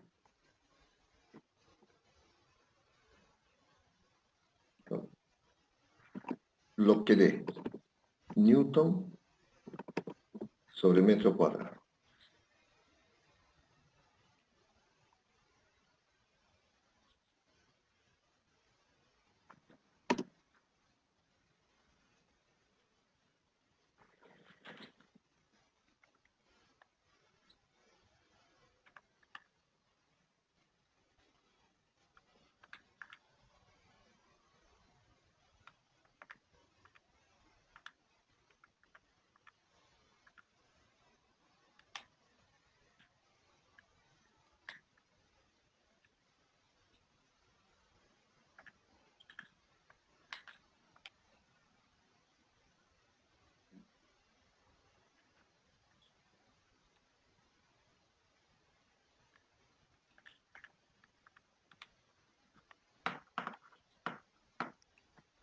Speaker 1: Lo que dé Newton sobre metro cuadrado.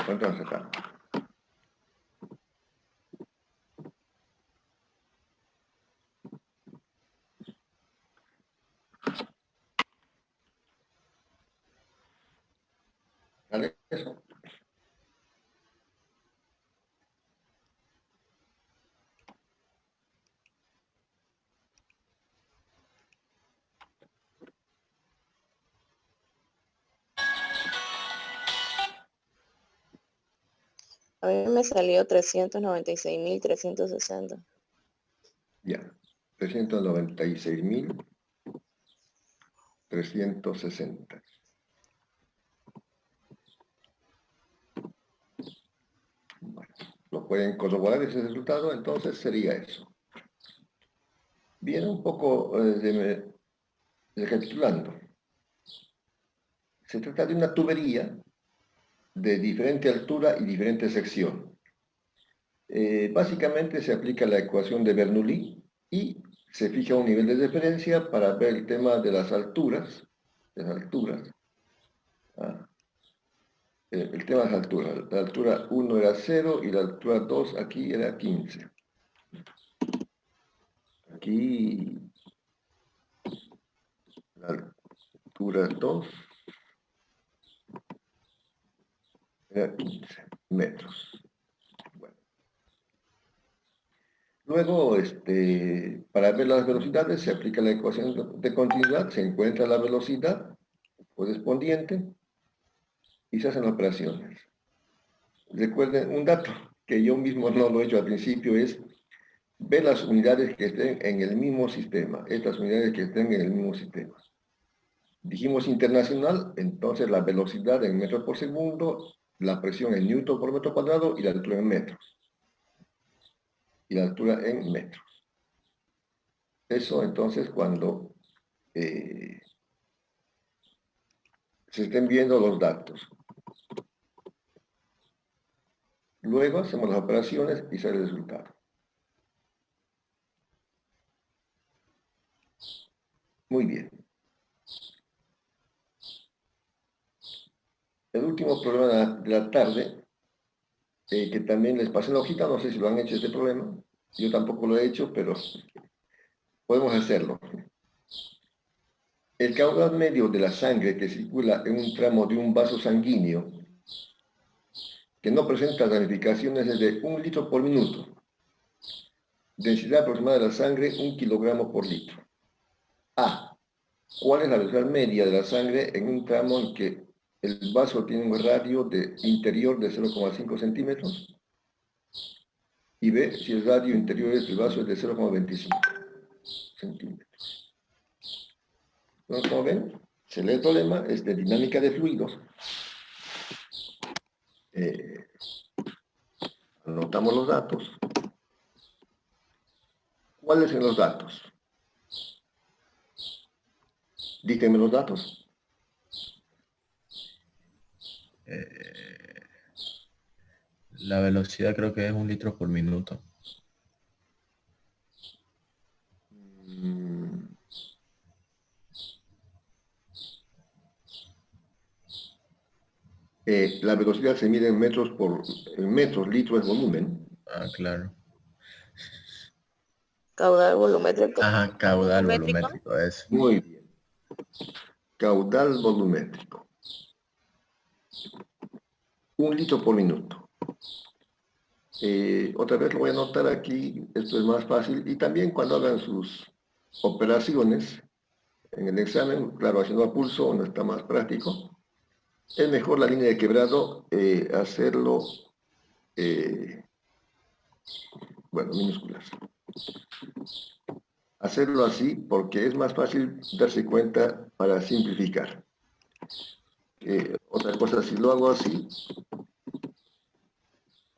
Speaker 1: ¿Cuánto vamos a sacar? ¿Vale? Eso.
Speaker 3: A mí me salió 396,360.
Speaker 1: Ya. 396.360. Bueno, lo pueden corroborar ese resultado, entonces sería eso. Bien, un poco recapitulando. Se trata de una tubería de diferente altura y diferente sección. Básicamente se aplica la ecuación de Bernoulli y se fija un nivel de referencia para ver el tema de las alturas. Ah, el tema de las alturas. La altura 1 era 0 y la altura 2 aquí era 15. Aquí altura 2, era 15 metros. Bueno. Luego, para ver las velocidades, se aplica la ecuación de continuidad, se encuentra la velocidad correspondiente y se hacen operaciones. Recuerden, un dato que yo mismo no lo he hecho al principio es ver las unidades que estén en el mismo sistema, estas unidades que estén en el mismo sistema. Dijimos internacional, entonces la velocidad en metros por segundo, la presión en newton por metro cuadrado y la altura en metros. Y la altura en metros. Eso entonces cuando se estén viendo los datos. Luego hacemos las operaciones y sale el resultado. Muy bien. El último problema de la tarde, que también les pasé la hojita, no sé si lo han hecho este problema. Yo tampoco lo he hecho, pero podemos hacerlo. El caudal medio de la sangre que circula en un tramo de un vaso sanguíneo que no presenta ramificaciones es de 1 litro por minuto. Densidad aproximada de la sangre, 1 kilogramo por litro. A. ¿Cuál es la velocidad media de la sangre en un tramo en que el vaso tiene un radio interior de 0,5 centímetros? Y B. Si el radio interior del vaso es de 0,25 centímetros. Entonces, como ven, se lee el problema, es de dinámica de fluidos. Anotamos los datos. ¿Cuáles son los datos? Díganme los datos.
Speaker 4: La velocidad creo que es 1 litro por minuto.
Speaker 1: La velocidad se mide en metros litro es volumen.
Speaker 4: Ah, claro.
Speaker 3: Caudal volumétrico.
Speaker 4: Ajá, caudal
Speaker 3: Volumétrico.
Speaker 4: volumétrico, eso.
Speaker 1: Muy bien. Caudal volumétrico. 1 litro por minuto. Otra vez lo voy a anotar aquí, esto es más fácil. Y también cuando hagan sus operaciones en el examen, claro, haciendo a pulso no está más práctico. Es mejor la línea de quebrado hacerlo, minúsculas. Hacerlo así porque es más fácil darse cuenta para simplificar. Otra cosa, si lo hago así,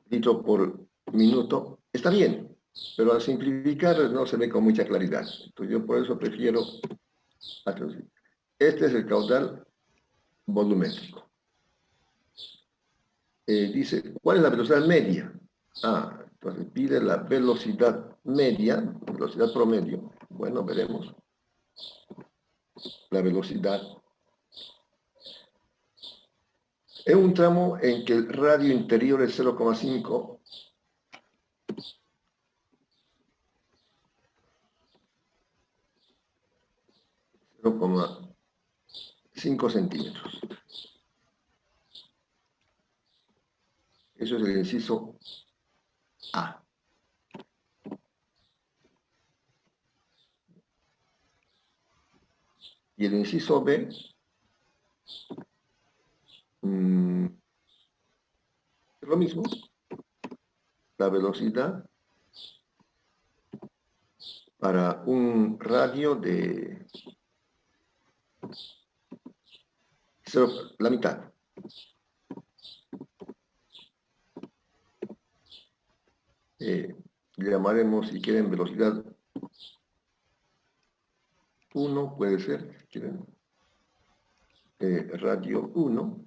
Speaker 1: litro por minuto, está bien, pero al simplificar no se ve con mucha claridad. Entonces yo por eso prefiero hacerlo. Este es el caudal volumétrico. Dice, ¿cuál es la velocidad media? Entonces pide la velocidad media, velocidad promedio. Bueno, veremos. La velocidad. En un tramo en que el radio interior es 0,5, centímetros. Eso es el inciso A. Y el inciso B, es lo mismo. La velocidad para un radio de la mitad. Le llamaremos, si quieren, velocidad 1, puede ser, si quieren, radio 1,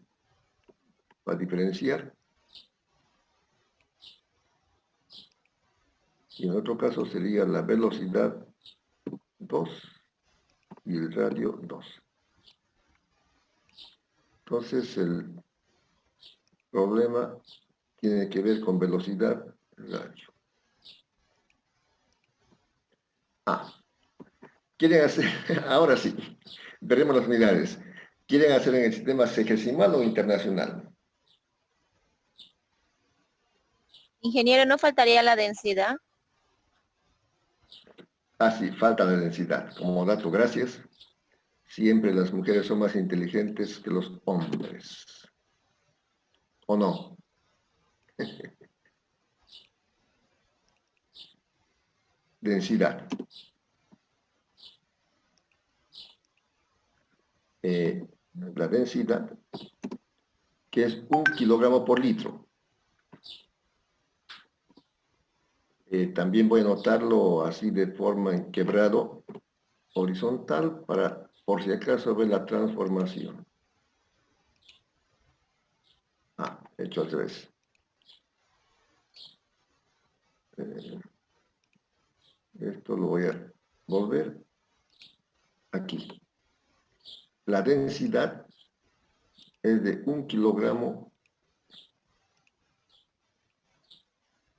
Speaker 1: para diferenciar. Y en otro caso sería la velocidad 2 y el radio 2. Entonces el problema tiene que ver con velocidad radio. Quieren hacer, ahora sí, veremos las unidades. ¿Quieren hacer en el sistema sexagesimal o internacional?
Speaker 6: Ingeniero, ¿no faltaría la densidad?
Speaker 1: Ah, sí, falta la densidad. Como dato, gracias. Siempre las mujeres son más inteligentes que los hombres. ¿O no? Densidad. La densidad, que es 1 kilogramo por litro. También voy a anotarlo así de forma en quebrado horizontal para, por si acaso, ver la transformación. Ah, hecho al revés. Esto lo voy a volver aquí. La densidad es de 1 kilogramo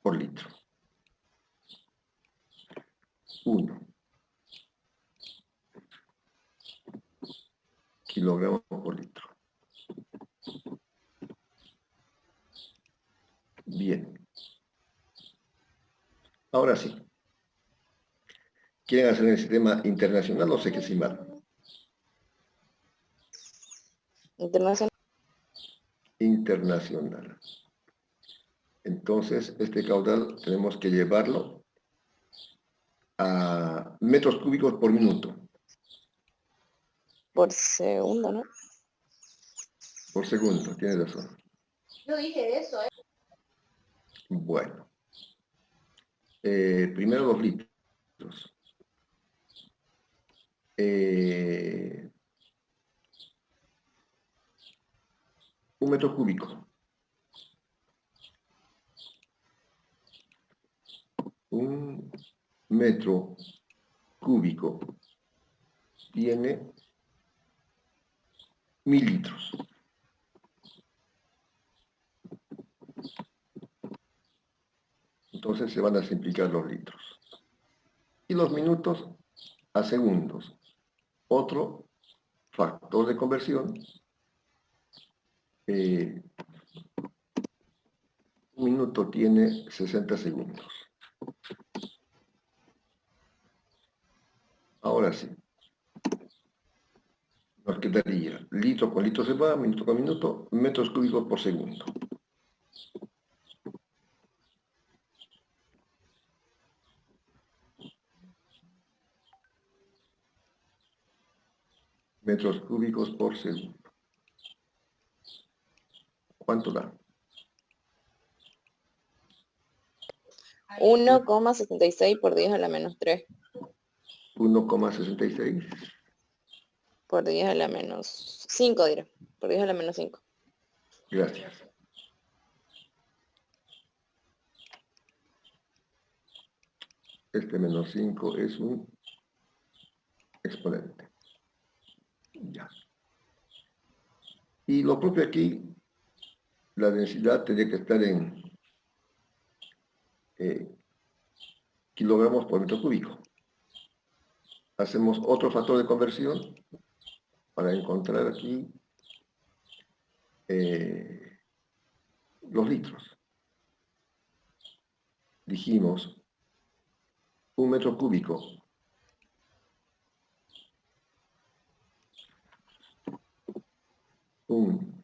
Speaker 1: por litro. 1 kilogramo por litro. Bien. Ahora sí. ¿Quieren hacer el sistema internacional o sexagesimal?
Speaker 3: Internacional.
Speaker 1: Internacional. Entonces, este caudal tenemos que llevarlo a metros cúbicos por minuto.
Speaker 3: Por segundo, ¿no?
Speaker 1: Por segundo, tienes razón.
Speaker 6: Yo dije eso, ¿eh?
Speaker 1: Bueno. Primero los litros. 1 metro cúbico. 1 metro cúbico tiene 1000 litros. Entonces se van a simplificar los litros. Y los minutos a segundos. Otro factor de conversión. 1 minuto tiene 60 segundos. Ahora sí. Nos quedaría litro con litro se va, minuto con minuto, metros cúbicos por segundo. Metros cúbicos por segundo. ¿Cuánto da?
Speaker 3: 1,76 por 10 a la menos 3.
Speaker 1: 1,66.
Speaker 3: Por 10 a la menos 5, diré. Por 10 a la menos 5.
Speaker 1: Gracias. Este menos 5 es un exponente. Ya. Y lo propio aquí, la densidad tendría que estar en kilogramos por metro cúbico. Hacemos otro factor de conversión para encontrar aquí los litros. Dijimos 1 metro cúbico. Un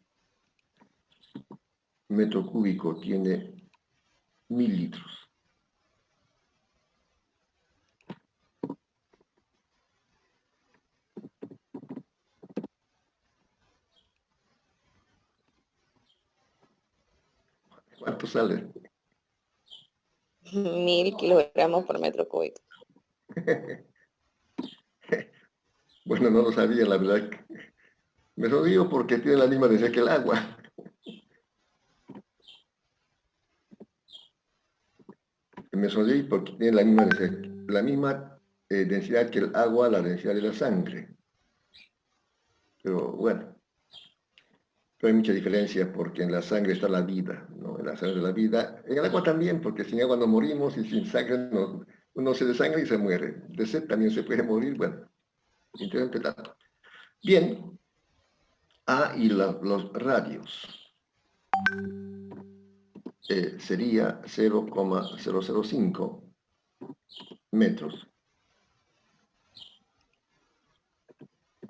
Speaker 1: metro cúbico tiene 1000 litros. ¿Cuánto sale?
Speaker 3: 1000 kilogramos por metro cúbico.
Speaker 1: Bueno, no lo sabía, la verdad. Me sonrío porque tiene la misma densidad que el agua. Me sonrío porque tiene la misma densidad que el agua, la densidad de la sangre. Pero bueno, pero hay mucha diferencia porque en la sangre está la vida, ¿no? En la sangre de la vida. En el agua también, porque sin agua no morimos y sin sangre no, uno se desangra y se muere. De sed también se puede morir, bueno. Interesante dato. Bien. Y los radios. Sería 0,005 metros.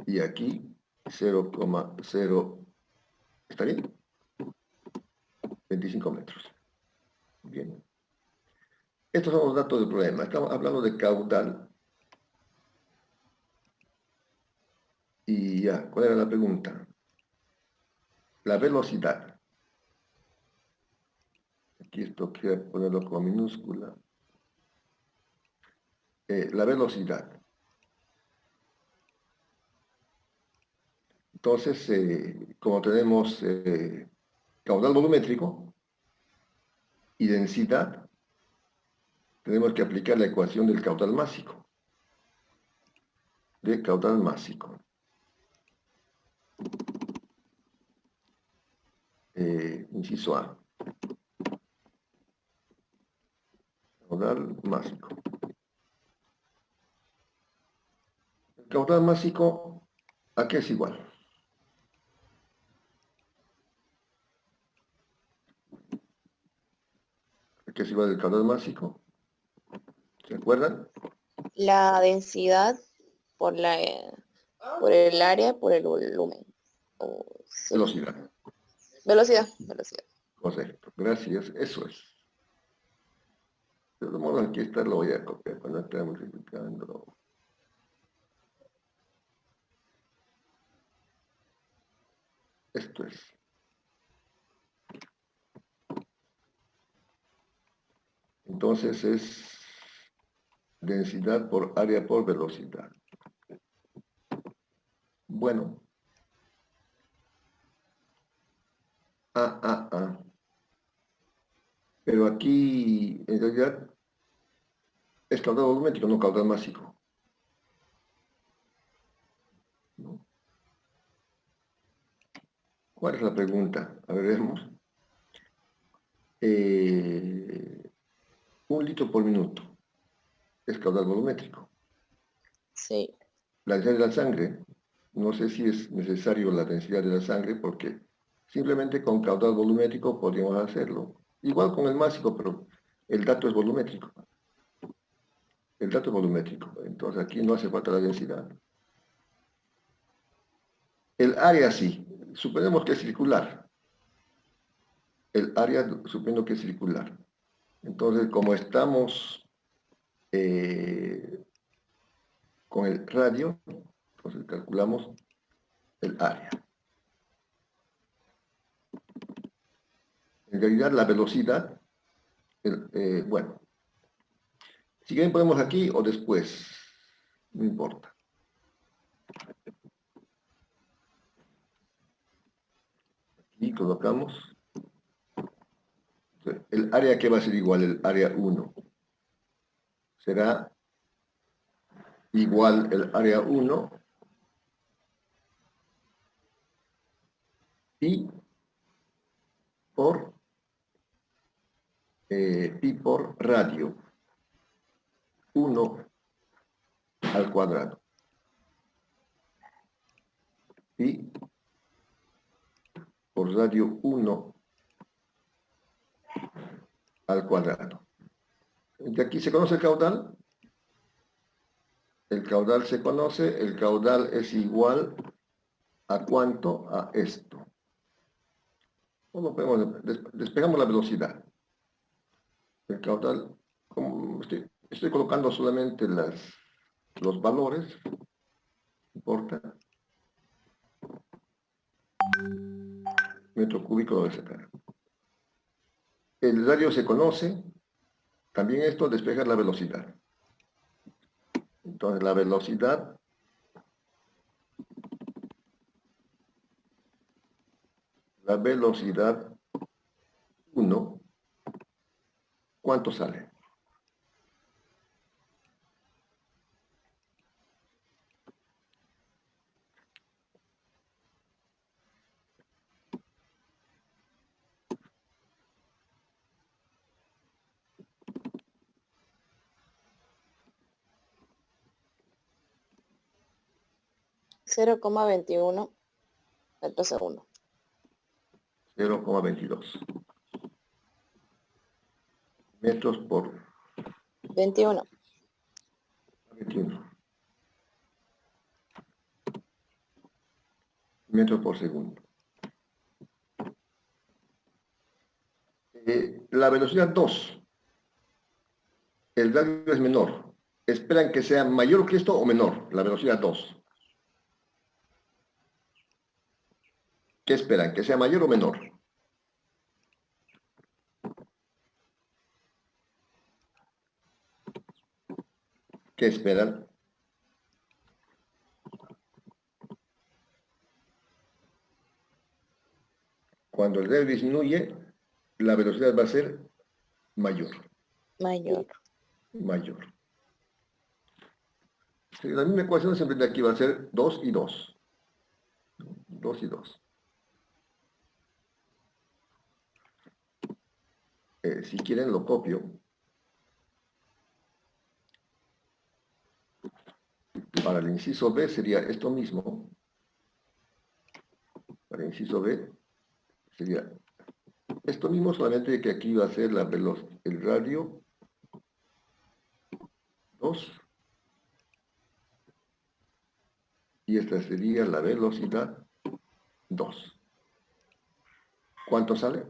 Speaker 1: Y aquí 0,0, ¿está bien? 25 metros. Bien. Estos son los datos del problema. Estamos hablando de caudal. Y ya, ¿cuál era la pregunta? La velocidad. Aquí esto quiero ponerlo con minúscula. La velocidad. Entonces, como tenemos caudal volumétrico y densidad, tenemos que aplicar la ecuación del caudal másico. De caudal másico. Inciso A. Caudal másico. El caudal másico, ¿a qué es igual? ¿A qué es igual el caudal másico? ¿Se acuerdan?
Speaker 3: La densidad por por el área, por el volumen. Sí.
Speaker 1: Velocidad.
Speaker 3: Velocidad.
Speaker 1: Correcto. Gracias. Eso es. De todos modos, aquí está, lo voy a copiar cuando estemos multiplicando. Esto es. Entonces es densidad por área por velocidad. Bueno. Pero aquí, en realidad, es caudal volumétrico, no caudal másico. ¿No? ¿Cuál es la pregunta? A ver, veamos. 1 litro por minuto es caudal volumétrico.
Speaker 3: Sí.
Speaker 1: La densidad de la sangre, no sé si es necesario la densidad de la sangre porque simplemente con caudal volumétrico podríamos hacerlo. Igual con el másico, pero el dato es volumétrico. El dato es volumétrico, entonces aquí no hace falta la densidad. El área sí, suponemos que es circular. El área suponiendo que es circular. Entonces, como estamos con el radio, entonces calculamos el área. En realidad la velocidad, bueno, si quieren ponemos aquí o después, no importa. Aquí colocamos el área que va a ser igual, el área 1. Será igual el área 1 pi por radio 1 al cuadrado. Pi por radio 1 al cuadrado. De aquí se conoce el caudal. El caudal se conoce, el caudal es igual a cuánto, a esto. Despegamos la velocidad. El caudal, como estoy colocando solamente los valores, no importa. Metro cúbico lo voy a sacar. El radio se conoce, también esto despejar la velocidad. Entonces la velocidad la velocidad 1, ¿cuánto sale?
Speaker 3: 0,21 metros segundo.
Speaker 1: 0,22 metros por
Speaker 3: 21.
Speaker 1: 21 metros por segundo. La velocidad 2, el radio es menor. ¿Esperan que sea mayor que esto o menor? La velocidad 2. ¿Qué esperan? ¿Que sea mayor o menor? ¿Qué esperan? Cuando el radio disminuye, la velocidad va a ser mayor.
Speaker 3: Mayor.
Speaker 1: Mayor. Sí, la misma ecuación siempre de aquí va a ser 2 y 2. 2 y 2. Si quieren lo copio. Para el inciso B sería esto mismo. Para el inciso B sería esto mismo, solamente que aquí va a ser el radio 2. Y esta sería la velocidad 2. ¿Cuánto sale?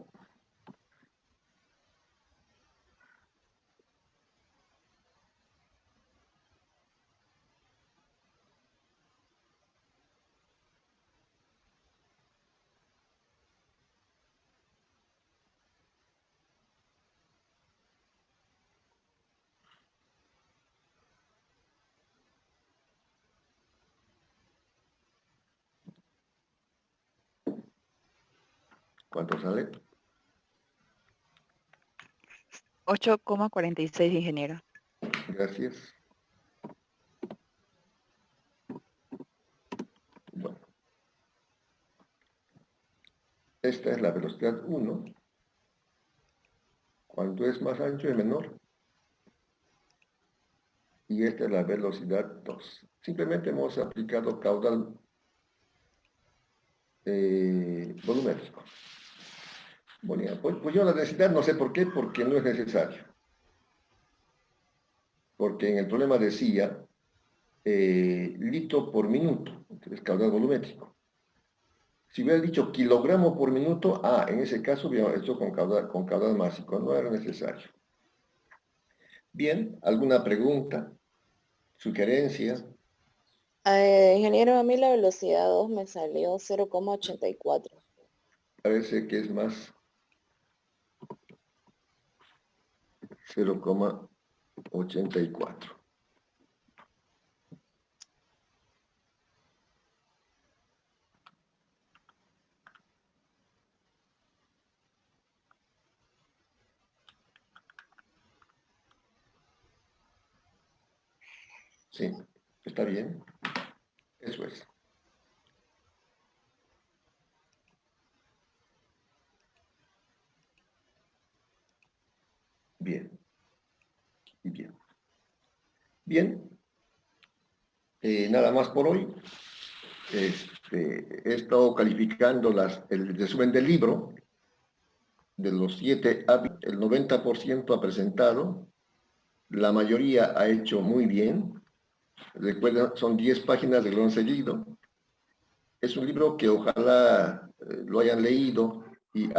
Speaker 1: ¿Cuánto sale?
Speaker 7: 8,46, ingeniero.
Speaker 1: Gracias. Bueno. Esta es la velocidad 1. Cuanto es más ancho es menor. Y esta es la velocidad 2. Simplemente hemos aplicado caudal volumétrico. Bueno, pues yo la densidad no sé por qué, porque no es necesario. Porque en el problema decía litro por minuto, es caudal volumétrico. Si hubiera dicho kilogramo por minuto, en ese caso hubiera hecho con caudal másico, no era necesario. Bien, ¿alguna pregunta? ¿Sugerencia?
Speaker 3: Ingeniero, a mí la velocidad 2 me salió 0,84.
Speaker 1: Parece que es más 0,84. Sí, está bien. Eso es. Bien. Y bien. Bien. Nada más por hoy. He estado calificando el resumen del libro. De los 7, el 90% ha presentado. La mayoría ha hecho muy bien. Recuerden, son 10 páginas de glón seguido. Es un libro que ojalá lo hayan leído y